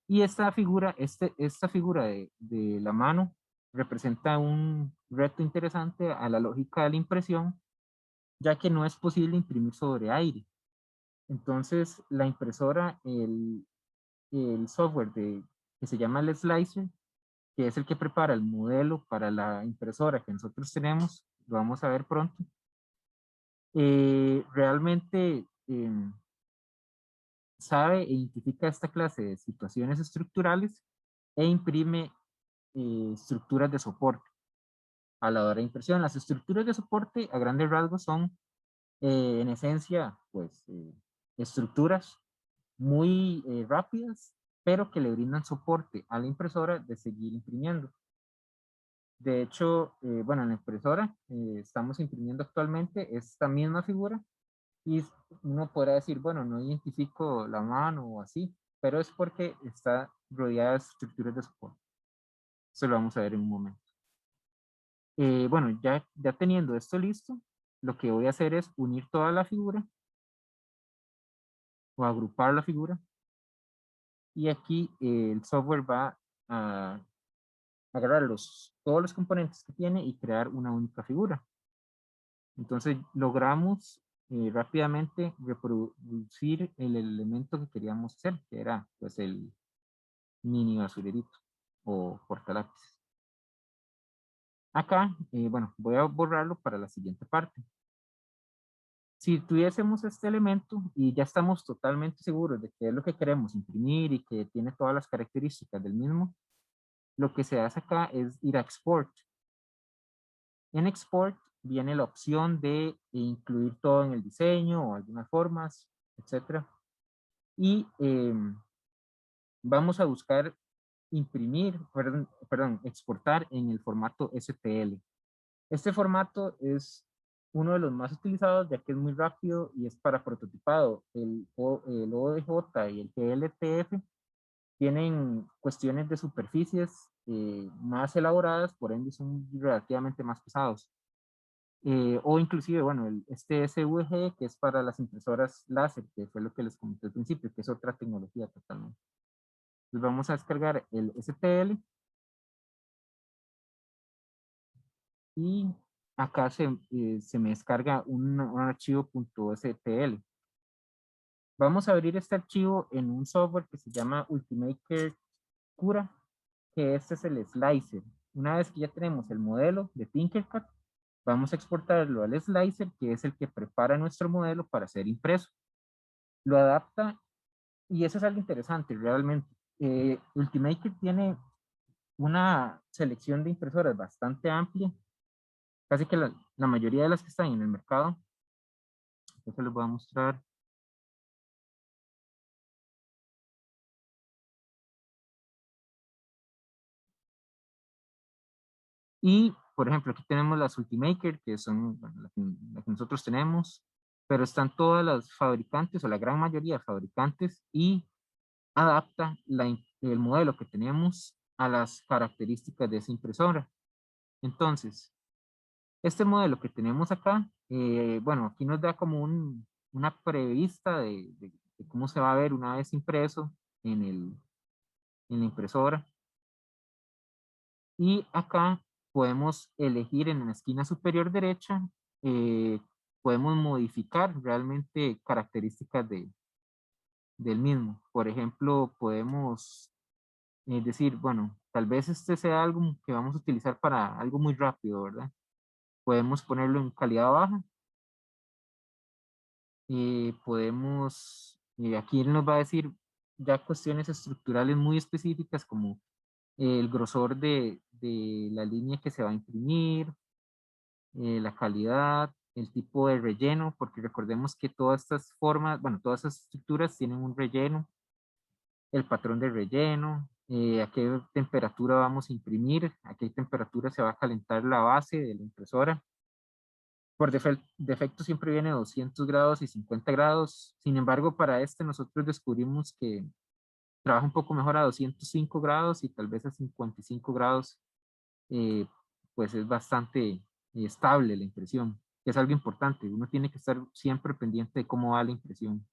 Y esta figura, esta figura de la mano representa un reto interesante a la lógica de la impresión, ya que no es posible imprimir sobre aire. Entonces, la impresora, el software que se llama el slicer, que es el que prepara el modelo para la impresora que nosotros tenemos, lo vamos a ver pronto, realmente sabe e identifica esta clase de situaciones estructurales e imprime estructuras de soporte a la hora de impresión. Las estructuras de soporte a grandes rasgos son en esencia pues estructuras muy rápidas, pero que le brindan soporte a la impresora de seguir imprimiendo. De hecho, bueno, en la impresora estamos imprimiendo actualmente esta misma figura y uno podrá decir, bueno, no identifico la mano o así, pero es porque está rodeada de estructuras de soporte. Eso lo vamos a ver en un momento. Bueno, ya teniendo esto listo, lo que voy a hacer es unir toda la figura o agrupar la figura y aquí el software va a agarrar todos los componentes que tiene y crear una única figura. Entonces logramos rápidamente reproducir el elemento que queríamos hacer, que era pues el mini basurerito o portalápices. Acá, bueno, voy a borrarlo para la siguiente parte. Si tuviésemos este elemento y ya estamos totalmente seguros de que es lo que queremos imprimir y que tiene todas las características del mismo, lo que se hace acá es ir a Export. En Export viene la opción de incluir todo en el diseño o algunas formas, etc. Y vamos a buscar imprimir, perdón, exportar en el formato STL. Este formato es uno de los más utilizados ya que es muy rápido y es para prototipado. El ODJ y el GLTF tienen cuestiones de superficies más elaboradas, por ende son relativamente más pesados. O inclusive, bueno, este SVG, que es para las impresoras láser, que fue lo que les comenté al principio, que es otra tecnología totalmente. Entonces vamos a descargar el STL y acá se me descarga un archivo .stl. Vamos a abrir este archivo en un software que se llama Ultimaker Cura, que este es el slicer. Una vez que ya tenemos el modelo de Tinkercad, vamos a exportarlo al slicer, que es el que prepara nuestro modelo para ser impreso. Lo adapta y eso es algo interesante realmente. Ultimaker tiene una selección de impresoras bastante amplia, casi que la mayoría de las que están en el mercado. Eso les voy a mostrar. Y, por ejemplo, aquí tenemos las Ultimaker, que son bueno, la que nosotros tenemos, pero están todas las fabricantes, o la gran mayoría de fabricantes, y adapta el modelo que tenemos a las características de esa impresora. Entonces, este modelo que tenemos acá, bueno, aquí nos da como una prevista de cómo se va a ver una vez impreso en la impresora. Y acá podemos elegir en la esquina superior derecha, podemos modificar realmente características del mismo. Por ejemplo, podemos decir, bueno, tal vez este sea algo que vamos a utilizar para algo muy rápido, ¿verdad? Podemos ponerlo en calidad baja. Aquí nos va a decir ya cuestiones estructurales muy específicas como el grosor de la línea que se va a imprimir, la calidad, el tipo de relleno, porque recordemos que todas estas formas, bueno, todas estas estructuras tienen un relleno, el patrón de relleno, a qué temperatura vamos a imprimir, a qué temperatura se va a calentar la base de la impresora. Por defecto siempre viene 200 grados y 50 grados. Sin embargo, para este nosotros descubrimos que trabaja un poco mejor a 205 grados y tal vez a 55 grados, eh, pues es bastante estable la impresión, que es algo importante. Uno tiene que estar siempre pendiente de cómo va la impresión,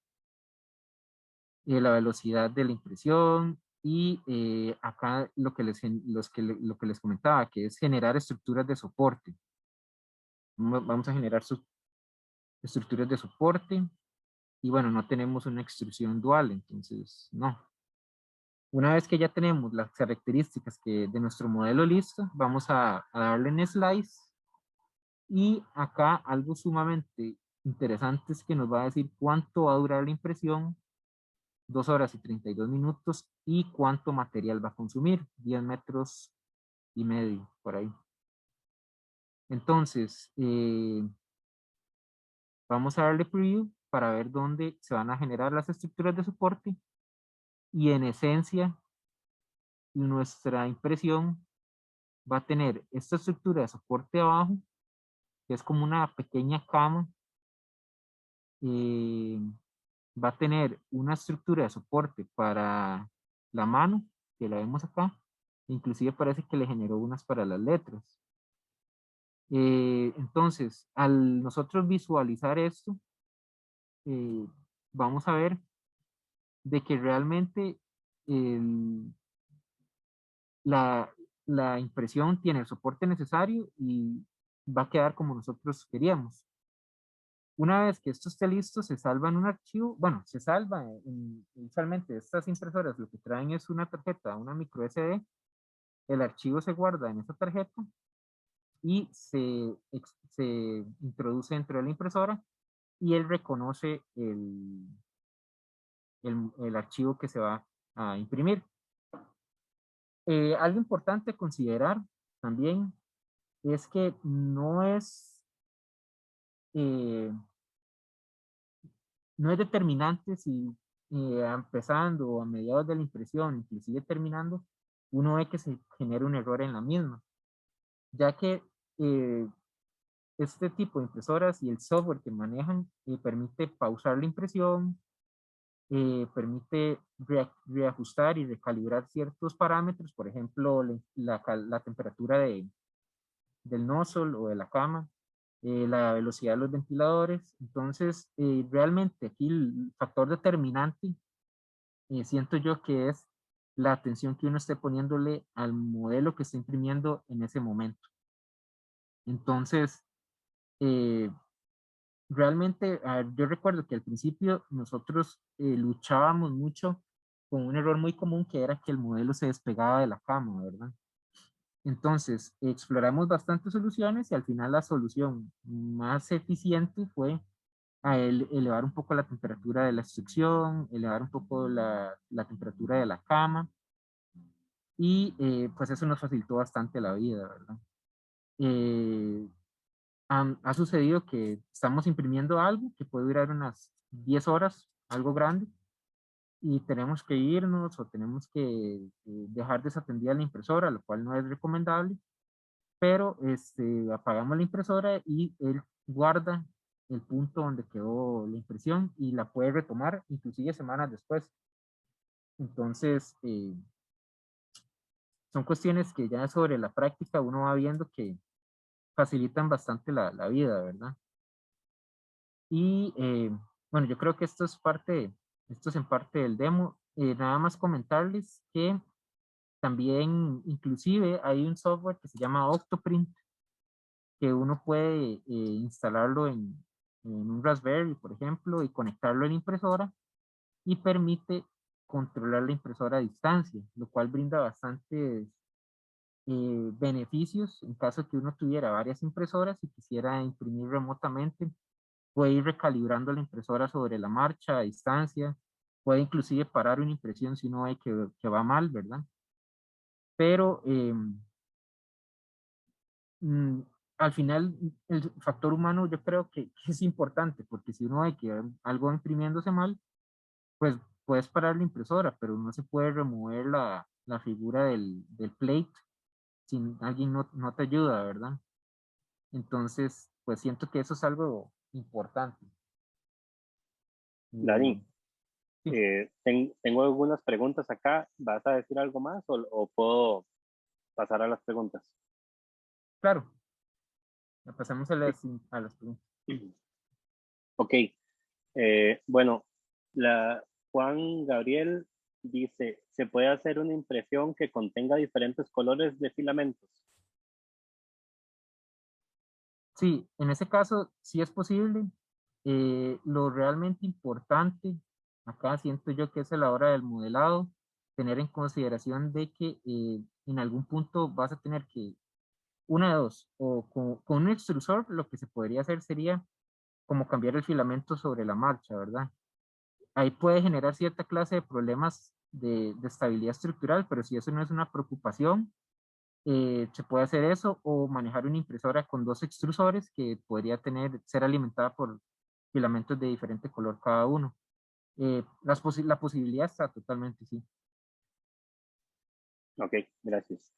la velocidad de la impresión y acá lo que les comentaba, que es generar estructuras de soporte. Vamos a generar estructuras de soporte y bueno, no tenemos una extrusión dual, entonces no. Una vez que ya tenemos las características de nuestro modelo listo, vamos a darle en Slice y acá algo sumamente interesante es que nos va a decir cuánto va a durar la impresión, 2 horas y 32 minutos y cuánto material va a consumir, 10 metros y medio por ahí. Entonces, vamos a darle preview para ver dónde se van a generar las estructuras de soporte y en esencia nuestra impresión va a tener esta estructura de soporte abajo, que es como una pequeña cama. Va a tener una estructura de soporte para la mano, que la vemos acá. Inclusive parece que le generó unas para las letras. Entonces, al nosotros visualizar esto, vamos a ver de que realmente el, la, la impresión tiene el soporte necesario y va a quedar como nosotros queríamos. Una vez que esto esté listo, se salva en un archivo, bueno, se salva, usualmente estas impresoras lo que traen es una tarjeta, una micro SD, el archivo se guarda en esa tarjeta y se introduce dentro de la impresora y él reconoce el archivo que se va a imprimir. Algo importante a considerar también es que eh, no es determinante si empezando o a mediados de la impresión, inclusive terminando, uno ve que se genera un error en la misma, ya que eh, este tipo de impresoras y el software que manejan permite pausar la impresión, permite reajustar y recalibrar ciertos parámetros, por ejemplo, la temperatura del nozzle o de la cama, la velocidad de los ventiladores. Entonces, realmente aquí el factor determinante, siento yo que es la atención que uno esté poniéndole al modelo que está imprimiendo en ese momento. Entonces, eh, realmente, yo recuerdo que al principio nosotros luchábamos mucho con un error muy común que era que el modelo se despegaba de la cama, ¿verdad? Entonces, exploramos bastantes soluciones y al final la solución más eficiente fue elevar un poco la temperatura de la extrusión, elevar un poco la temperatura de la cama y pues eso nos facilitó bastante la vida, ¿verdad? Eh, ha sucedido que estamos imprimiendo algo que puede durar unas 10 horas, algo grande, y tenemos que irnos o tenemos que dejar desatendida la impresora, lo cual no es recomendable, pero apagamos la impresora y él guarda el punto donde quedó la impresión y la puede retomar inclusive semanas después. Entonces, son cuestiones que ya sobre la práctica uno va viendo que facilitan bastante la vida, ¿verdad? Y bueno, yo creo que esto es en parte del demo. Nada más comentarles que también inclusive hay un software que se llama Octoprint, que uno puede instalarlo en un Raspberry, por ejemplo, y conectarlo a la impresora y permite controlar la impresora a distancia, lo cual brinda bastantes beneficios en caso que uno tuviera varias impresoras y quisiera imprimir remotamente. Puede ir recalibrando la impresora sobre la marcha a distancia, puede inclusive parar una impresión si uno ve que va mal, ¿verdad? pero mm, al final el factor humano yo creo que es importante, porque si uno ve que algo va imprimiéndose mal, pues puedes parar la impresora, pero no se puede remover la figura del plate si alguien no te ayuda, ¿verdad? Entonces, pues siento que eso es algo importante. Dani, Sí, tengo algunas preguntas acá. ¿Vas a decir algo más o puedo pasar a las preguntas? claro, pasamos a Sí. a las preguntas. Ok, bueno, Juan Gabriel dice, ¿se puede hacer una impresión que contenga diferentes colores de filamentos? Sí, en ese caso sí es posible. Lo realmente importante, acá siento yo que es a la hora del modelado, tener en consideración de que en algún punto vas a tener que, una de dos, o con un extrusor lo que se podría hacer sería como cambiar el filamento sobre la marcha, ¿verdad? Ahí puede generar cierta clase de problemas de estabilidad estructural, pero si eso no es una preocupación, se puede hacer eso o manejar una impresora con dos extrusores que podría ser alimentada por filamentos de diferente color cada uno. La posibilidad está totalmente, sí. Ok, gracias.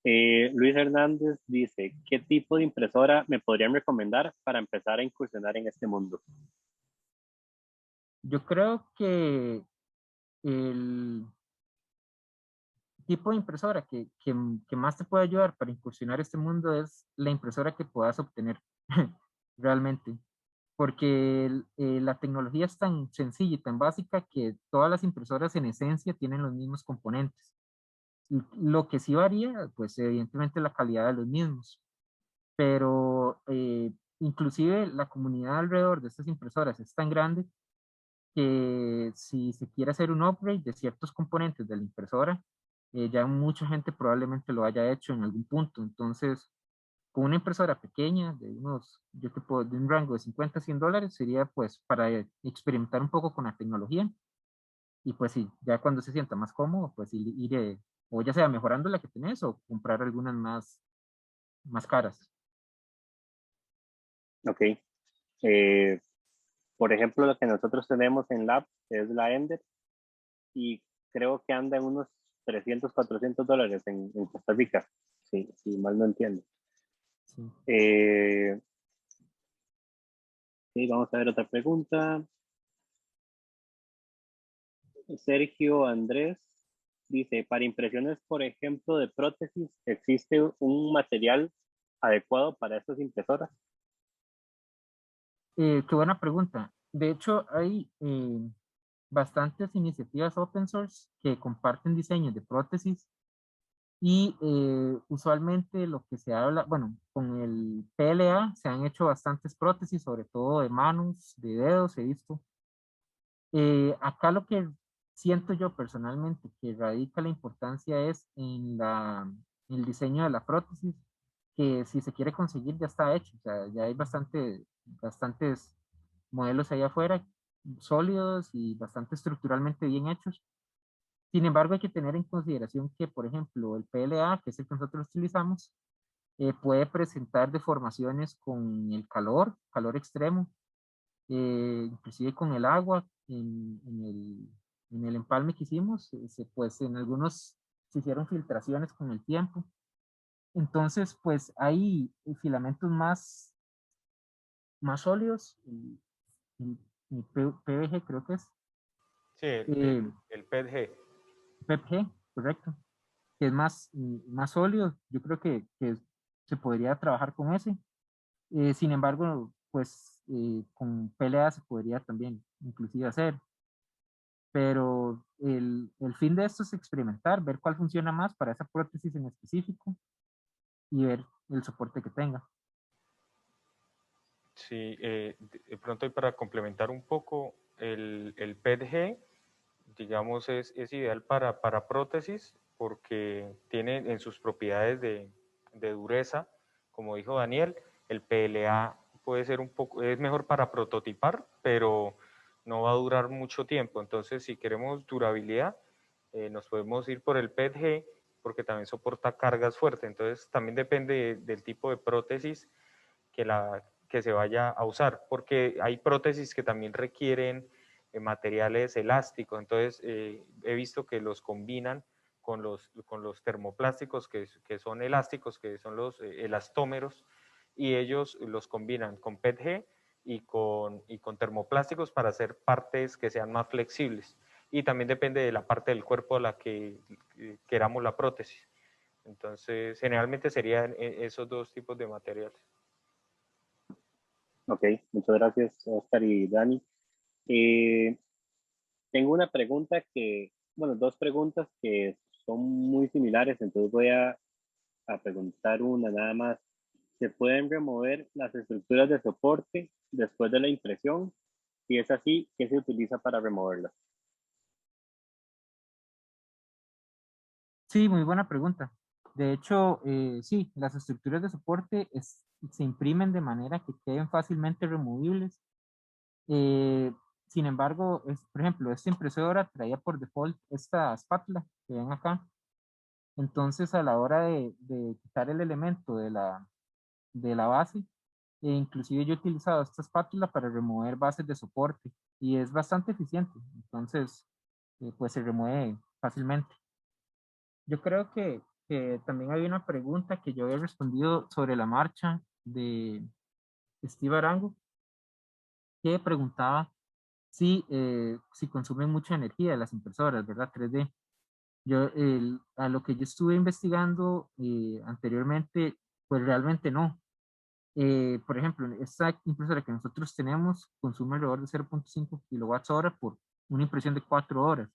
Luis Hernández dice, ¿qué tipo de impresora me podrían recomendar para empezar a incursionar en este mundo? Yo creo que el tipo de impresora que más te puede ayudar para incursionar este mundo es la impresora que puedas obtener realmente. Porque la tecnología es tan sencilla y tan básica que todas las impresoras en esencia tienen los mismos componentes. Lo que sí varía, pues evidentemente la calidad de los mismos, pero inclusive la comunidad alrededor de estas impresoras es tan grande que si se quiere hacer un upgrade de ciertos componentes de la impresora, ya mucha gente probablemente lo haya hecho en algún punto. Entonces, con una impresora pequeña de de un rango de 50 a $100 sería pues para experimentar un poco con la tecnología y pues sí, ya cuando se sienta más cómodo, pues o ya sea mejorando la que tenés o comprar algunas más caras. Ok. Eh, por ejemplo, lo que nosotros tenemos en Lab es la Ender y creo que anda en unos 300, $400 en Costa Rica, si mal no entiendo. Sí. Eh, sí, vamos a ver otra pregunta. Sergio Andrés dice, para impresiones, por ejemplo, de prótesis, ¿existe un material adecuado para estas impresoras? Qué buena pregunta. De hecho, hay bastantes iniciativas open source que comparten diseños de prótesis y usualmente lo que se habla, bueno, con el PLA se han hecho bastantes prótesis, sobre todo de manos, de dedos, he visto. Acá lo que siento yo personalmente que radica la importancia es en el diseño de la prótesis, que si se quiere conseguir ya está hecho, o sea, ya hay bastantes modelos allá afuera, sólidos y bastante estructuralmente bien hechos. Sin embargo, hay que tener en consideración que, por ejemplo, el PLA, que es el que nosotros utilizamos, puede presentar deformaciones con el calor extremo, inclusive con el agua, en el empalme que hicimos, pues en algunos se hicieron filtraciones con el tiempo. Entonces, pues hay filamentos más sólidos, y PVG creo que es, Sí, eh, el PETG. PEPG, correcto, que es más sólido. Yo creo que se podría trabajar con ese. Sin embargo, pues con PLA se podría también inclusive hacer. Pero el fin de esto es experimentar, ver cuál funciona más para esa prótesis en específico y ver el soporte que tenga. Sí, de pronto y para complementar un poco, el PETG, digamos, es ideal para prótesis porque tiene en sus propiedades de dureza, como dijo Daniel, el PLA puede ser un poco, es mejor para prototipar, pero no va a durar mucho tiempo. Entonces, si queremos durabilidad, nos podemos ir por el PETG porque también soporta cargas fuertes. Entonces también depende del tipo de prótesis que se vaya a usar, porque hay prótesis que también requieren materiales elásticos. Entonces he visto que los combinan con los termoplásticos que son elásticos, que son los elastómeros, y ellos los combinan con PETG y con termoplásticos para hacer partes que sean más flexibles. Y también depende de la parte del cuerpo a la que queramos la prótesis. Entonces, generalmente serían esos dos tipos de materiales. Ok, muchas gracias, Oscar y Dani. Tengo una pregunta bueno, dos preguntas que son muy similares, entonces voy a preguntar una nada más. ¿Se pueden remover las estructuras de soporte después de la impresión? Si es así, ¿qué se utiliza para removerlas? Sí, muy buena pregunta. De hecho, sí, las estructuras de soporte se imprimen de manera que queden fácilmente removibles. Eh, Sin embargo, por ejemplo, esta impresora traía por default esta espátula que ven acá. Entonces, a la hora de quitar el elemento de la base, inclusive yo he utilizado esta espátula para remover bases de soporte y es bastante eficiente. Entonces, pues se remueve fácilmente. Yo creo que también había una pregunta que yo había respondido sobre la marcha de Steve Arango, que preguntaba si consumen mucha energía las impresoras, ¿verdad? 3D. A lo que yo estuve investigando anteriormente, pues realmente no. Por ejemplo, esta impresora que nosotros tenemos consume alrededor de 0.5 kilowatts hora por una impresión de 4 horas,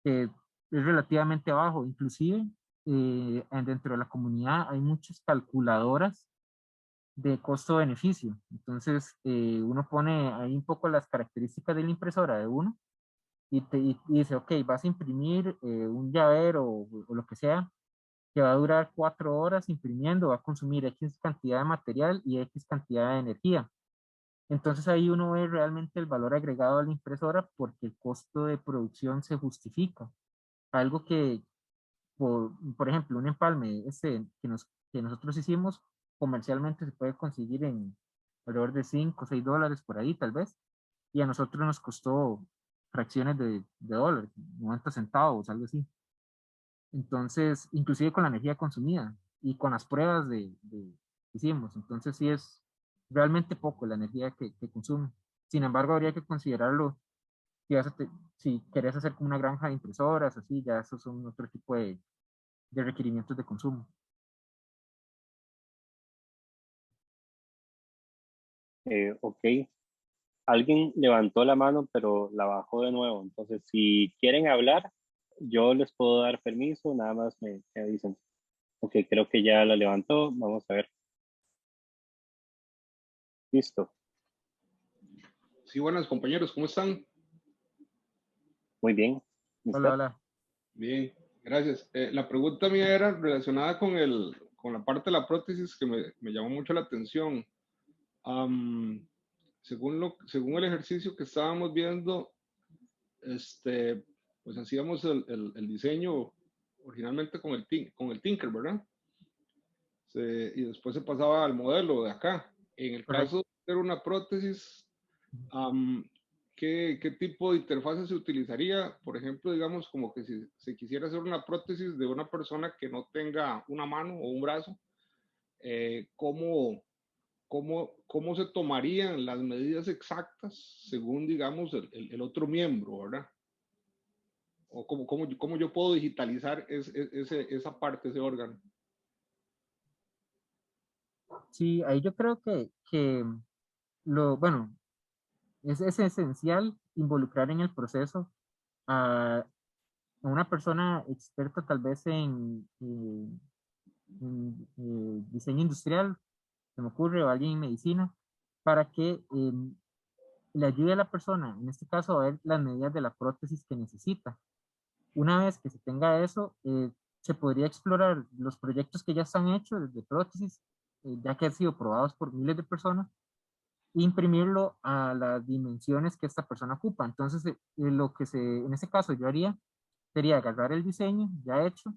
que es relativamente bajo. Inclusive, dentro de la comunidad hay muchas calculadoras de costo-beneficio. Entonces, uno pone ahí un poco las características de la impresora de uno y dice, ok, vas a imprimir un llavero o lo que sea, que va a durar 4 horas imprimiendo, va a consumir X cantidad de material y X cantidad de energía. Entonces ahí uno ve realmente el valor agregado a la impresora porque el costo de producción se justifica. Algo que, por ejemplo, un empalme que nosotros hicimos comercialmente se puede conseguir en alrededor de 5 o 6 dólares por ahí tal vez, y a nosotros nos costó fracciones de dólares, 90 centavos, algo así. Entonces, inclusive con la energía consumida y con las pruebas que hicimos. Entonces, sí es realmente poco la energía que consume. Sin embargo, habría que considerarlo si querés hacer como una granja de impresoras, así, ya esos son otro tipo de requerimientos de consumo. Ok, alguien levantó la mano, pero la bajó de nuevo. Entonces, si quieren hablar, yo les puedo dar permiso, nada más me dicen. Ok, creo que ya la levantó. Vamos a ver. Listo. Sí, buenas compañeros, ¿cómo están? Muy bien. Hola, ¿Usted? hola. Bien, gracias. La pregunta mía era relacionada con la parte de la prótesis que me llamó mucho la atención. Am, según el ejercicio que estábamos viendo, pues hacíamos el diseño originalmente con el Tinker, ¿verdad? Y después se pasaba al modelo de acá. En el Correcto. caso de hacer una prótesis, am, ¿qué tipo de interfase se utilizaría? Por ejemplo, digamos como que si se quisiera hacer una prótesis de una persona que no tenga una mano o un brazo, ¿cómo se tomarían las medidas exactas según, digamos, el otro miembro, ¿verdad? O cómo yo puedo digitalizar esa parte, ese órgano. Sí, ahí yo creo que bueno, es esencial involucrar en el proceso a una persona experta tal vez en diseño industrial, se me ocurre, o alguien en medicina, para que le ayude a la persona, en este caso, a ver las medidas de la prótesis que necesita. Una vez que se tenga eso, se podría explorar los proyectos que ya están hechos de prótesis, ya que han sido probados por miles de personas, e imprimirlo a las dimensiones que esta persona ocupa. Entonces, en este caso yo haría sería agarrar el diseño ya hecho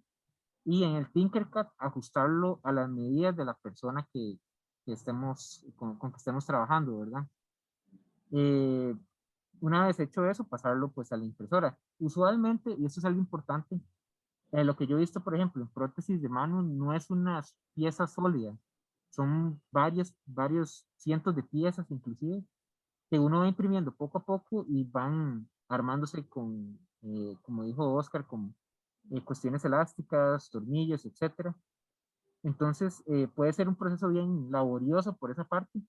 y en el Tinkercad ajustarlo a las medidas de la persona que estemos, con que estemos trabajando, ¿verdad? Eh, una vez hecho eso, pasarlo pues a la impresora. Usualmente, y esto es algo importante, lo que yo he visto, por ejemplo, en prótesis de mano no es una pieza sólida, son varios cientos de piezas inclusive, que uno va imprimiendo poco a poco y van armándose con, como dijo Oscar, con cuestiones elásticas, tornillos, etcétera. Entonces, puede ser un proceso bien laborioso por esa parte,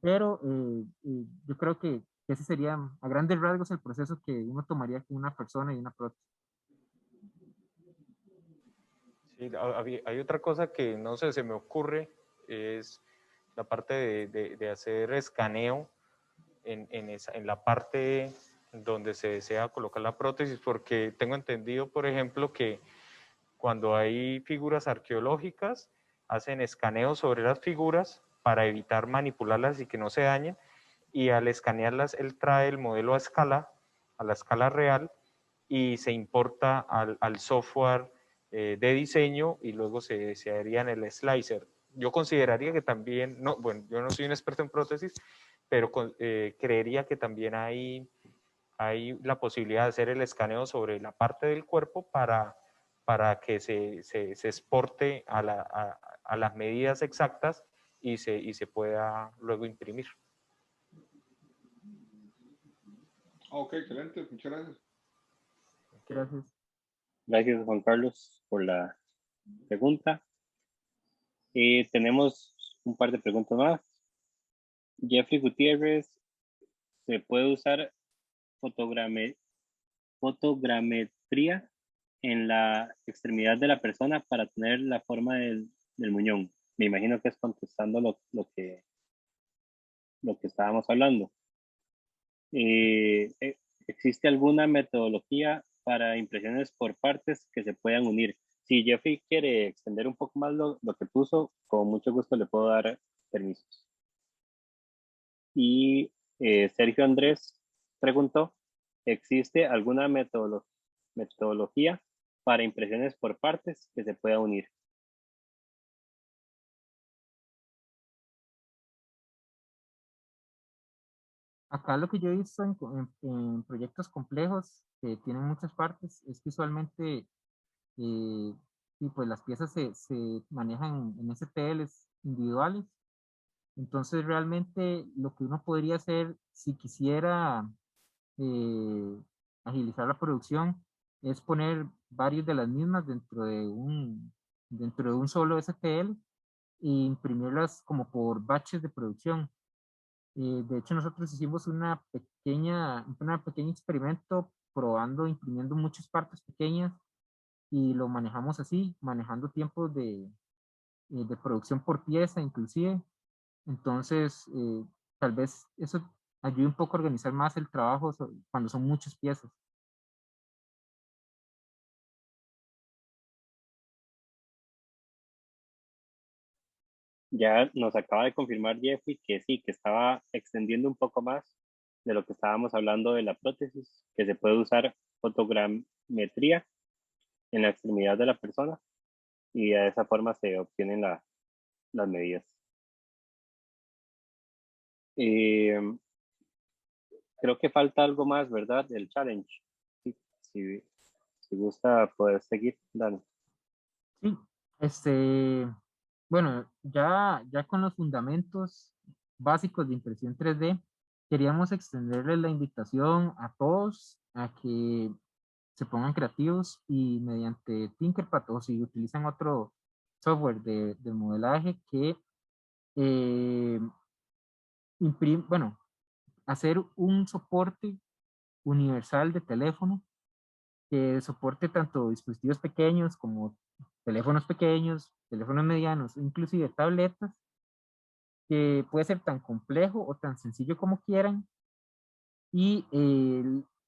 pero yo creo que ese sería a grandes rasgos el proceso que uno tomaría con una persona y una prótesis. Sí, hay otra cosa que no sé, se me ocurre, es la parte de hacer escaneo en la parte donde se desea colocar la prótesis, porque tengo entendido, por ejemplo, que cuando hay figuras arqueológicas, hacen escaneo sobre las figuras para evitar manipularlas y que no se dañen, y al escanearlas, él trae el modelo a la escala real, y se importa al software de diseño y luego se haría en el slicer. Yo consideraría que también, no, bueno, yo no soy un experto en prótesis, pero creería que también hay la posibilidad de hacer el escaneo sobre la parte del cuerpo para que se exporte a las medidas exactas y se pueda luego imprimir. Ok, excelente, muchas gracias. Gracias. Gracias, Juan Carlos, por la pregunta. Tenemos un par de preguntas más. Jeffrey Gutiérrez, ¿se puede usar fotogrametría en la extremidad de la persona para tener la forma del muñón? Me imagino que es contestando lo que estábamos hablando. ¿Existe alguna metodología para impresiones por partes que se puedan unir? Si Jeffrey quiere extender un poco más lo que puso, con mucho gusto le puedo dar permisos. Y Sergio Andrés preguntó, ¿existe alguna metodología para impresiones por partes que se pueda unir? Acá lo que yo he visto en proyectos complejos que tienen muchas partes es que usualmente y pues las piezas se manejan en STLs individuales. Entonces realmente lo que uno podría hacer si quisiera eh, agilizar la producción es poner varios de las mismas dentro de un solo STL e imprimirlas como por batches de producción. De hecho, nosotros hicimos una pequeña experimento probando, imprimiendo muchas partes pequeñas y lo manejamos así, manejando tiempos de producción por pieza inclusive. Entonces, tal vez eso ayude un poco a organizar más el trabajo cuando son muchas piezas. Ya nos acaba de confirmar Jeffrey que sí, que estaba extendiendo un poco más de lo que estábamos hablando de la prótesis, que se puede usar fotogrametría en la extremidad de la persona y de esa forma se obtienen las medidas. Creo que falta algo más, ¿verdad? El challenge. Sí, si gusta, poder seguir, Dani. Sí, bueno, ya con los fundamentos básicos de impresión 3D, queríamos extenderle la invitación a todos a que se pongan creativos y mediante Tinkerpad o si utilizan otro software de modelaje que eh, bueno, hacer un soporte universal de teléfono que soporte tanto dispositivos pequeños como teléfonos pequeños, teléfonos medianos, inclusive tabletas, que puede ser tan complejo o tan sencillo como quieran. Y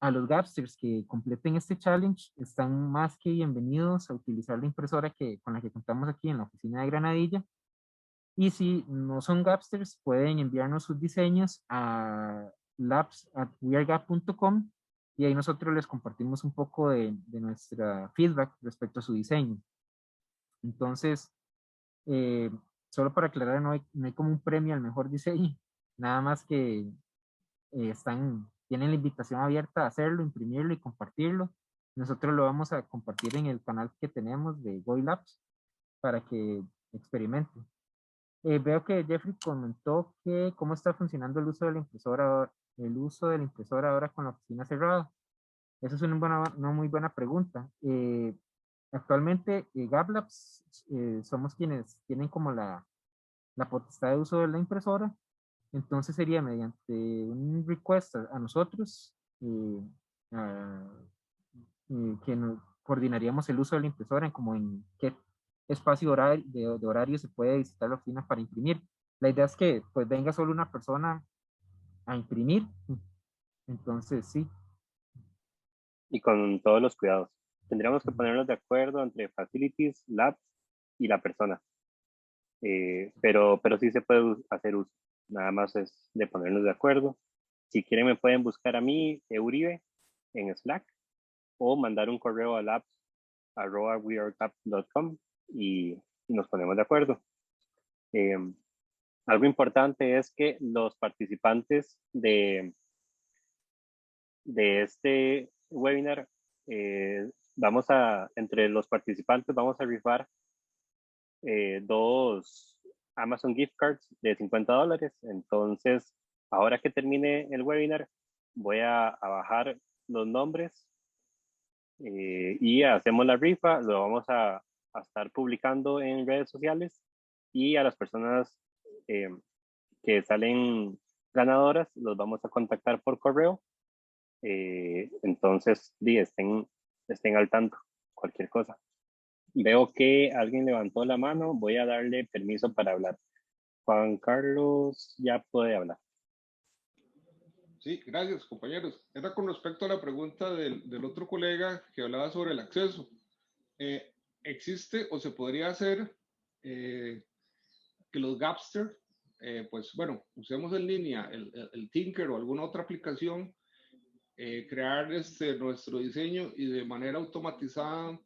a los Gapsters que completen este challenge están más que bienvenidos a utilizar la impresora con la que contamos aquí en la oficina de Granadilla. Y si no son Gapsters, pueden enviarnos sus diseños a labs@weargap.com y ahí nosotros les compartimos un poco de nuestra feedback respecto a su diseño. Entonces, solo para aclarar, no hay como un premio al mejor diseño, nada más que tienen la invitación abierta a hacerlo, imprimirlo y compartirlo. Nosotros lo vamos a compartir en el canal que tenemos de Go Labs para que experimenten. Veo que Jeffrey comentó que cómo está funcionando el uso de la impresora ahora con la oficina cerrada. Esa es una muy buena pregunta. Actualmente, GapLabs somos quienes tienen como la potestad de uso de la impresora. Entonces sería mediante un request a nosotros que coordinaríamos el uso de la impresora como en qué espacio de horario se puede visitar la oficina para imprimir. La idea es que pues venga solo una persona a imprimir. Entonces sí. Y con todos los cuidados. Tendríamos que ponernos de acuerdo entre facilities, labs y la persona. Pero sí se puede hacer uso. Nada más es de ponernos de acuerdo. Si quieren me pueden buscar a mí, Uribe, en Slack, o mandar un correo a labs@wearecap.com y nos ponemos de acuerdo. Algo importante es que los participantes de este webinar, entre los participantes vamos a rifar 2 Amazon gift cards de $50. Entonces, ahora que termine el webinar, voy a bajar los nombres y hacemos la rifa. Lo vamos a estar publicando en redes sociales y a las personas que salen ganadoras los vamos a contactar por correo. Entonces, estén al tanto, cualquier cosa. Veo que alguien levantó la mano, voy a darle permiso para hablar. Juan Carlos ya puede hablar. Sí, gracias, compañeros. Era con respecto a la pregunta del otro colega que hablaba sobre el acceso. ¿Existe o se podría hacer que los Gapster, pues bueno, usemos en línea el Tinker o alguna otra aplicación, crear nuestro diseño y de manera automatizada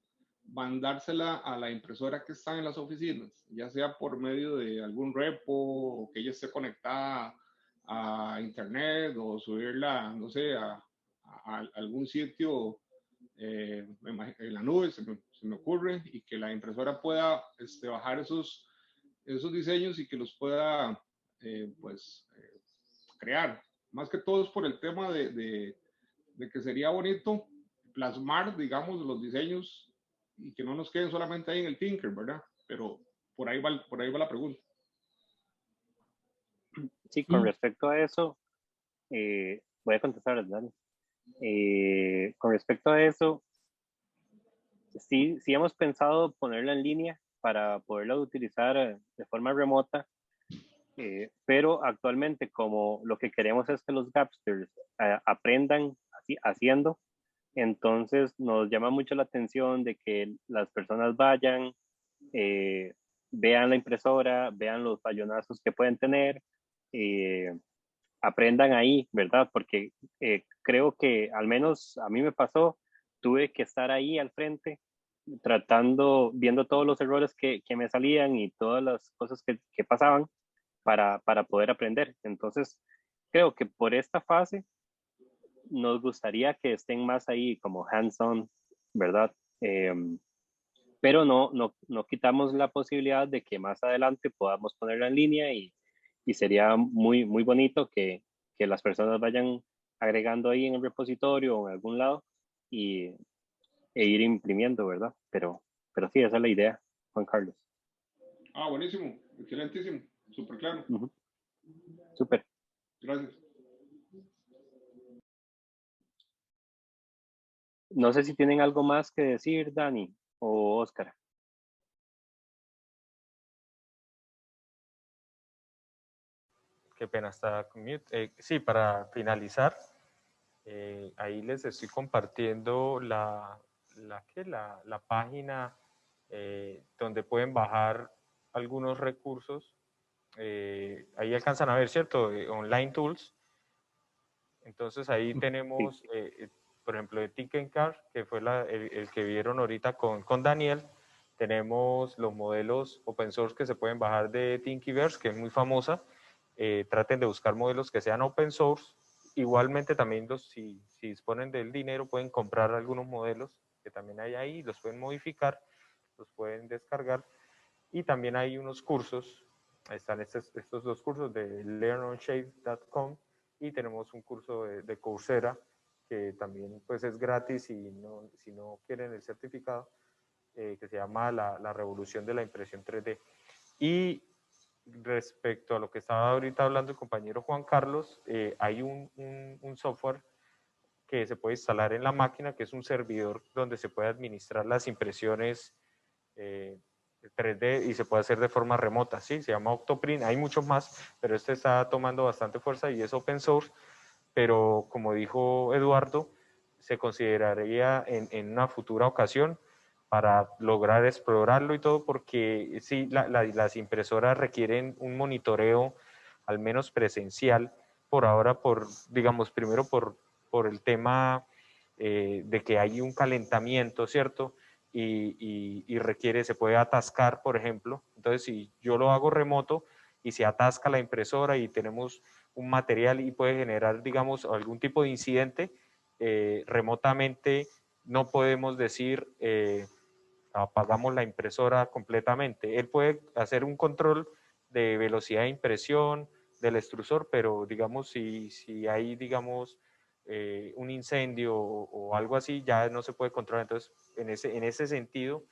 mandársela a la impresora que está en las oficinas, ya sea por medio de algún repo o que ella esté conectada a internet o subirla, no sé, a algún sitio en la nube, se me ocurre, y que la impresora pueda bajar esos diseños y que los pueda crear. Más que todo es por el tema de que sería bonito plasmar, digamos, los diseños y que no nos queden solamente ahí en el Tinker, ¿verdad? Pero por ahí va la pregunta. Sí, con respecto a eso, voy a contestar, Dani. Con respecto a eso, sí hemos pensado ponerla en línea para poderla utilizar de forma remota, pero actualmente como lo que queremos es que los Gapsters aprendan haciendo, entonces nos llama mucho la atención de que las personas vayan, vean la impresora, vean los fallonazos que pueden tener, aprendan ahí, ¿verdad? Porque creo que al menos a mí me pasó, tuve que estar ahí al frente viendo todos los errores que me salían y todas las cosas que pasaban para poder aprender. Entonces, creo que por esta fase nos gustaría que estén más ahí como hands-on, ¿verdad? Pero no quitamos la posibilidad de que más adelante podamos ponerla en línea y sería muy, muy bonito que las personas vayan agregando ahí en el repositorio o en algún lado e ir imprimiendo, ¿verdad? Pero sí, esa es la idea, Juan Carlos. Buenísimo, excelentísimo, súper claro. Súper. Gracias. No sé si tienen algo más que decir, Dani o Oscar. Qué pena, está con mute. Sí, para finalizar, ahí les estoy compartiendo la página donde pueden bajar algunos recursos. Ahí alcanzan a ver, ¿cierto? Online Tools. Entonces ahí tenemos, por ejemplo, de Tinkercad, que fue el que vieron ahorita con Daniel. Tenemos los modelos open source que se pueden bajar de Thingiverse, que es muy famosa. Traten de buscar modelos que sean open source. Igualmente también si disponen del dinero pueden comprar algunos modelos que también hay ahí, los pueden modificar, los pueden descargar. Y también hay unos cursos, están estos dos cursos de learnonshape.com y tenemos un curso de Coursera que también pues es gratis y si no quieren el certificado, que se llama la revolución de la impresión 3D. Y respecto a lo que estaba ahorita hablando el compañero Juan Carlos, hay un software que se puede instalar en la máquina, que es un servidor donde se puede administrar las impresiones 3D y se puede hacer de forma remota, ¿sí? Se llama Octoprint, hay muchos más, pero este está tomando bastante fuerza y es open source, pero como dijo Eduardo, se consideraría en una futura ocasión para lograr explorarlo y todo, porque sí, las impresoras requieren un monitoreo al menos presencial, por ahora, digamos, primero por el tema de que hay un calentamiento, ¿cierto? Y requiere, se puede atascar, por ejemplo. Entonces, si yo lo hago remoto y se atasca la impresora y tenemos un material y puede generar, digamos, algún tipo de incidente, remotamente no podemos decir apagamos la impresora completamente. Él puede hacer un control de velocidad de impresión del extrusor, pero digamos si hay digamos un incendio o algo así, ya no se puede controlar. Entonces, en ese sentido,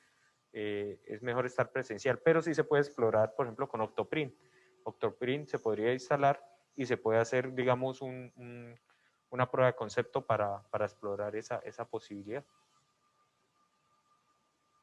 es mejor estar presencial, pero sí se puede explorar, por ejemplo, con Octoprint. Octoprint se podría instalar y se puede hacer, digamos, una prueba de concepto para explorar esa posibilidad.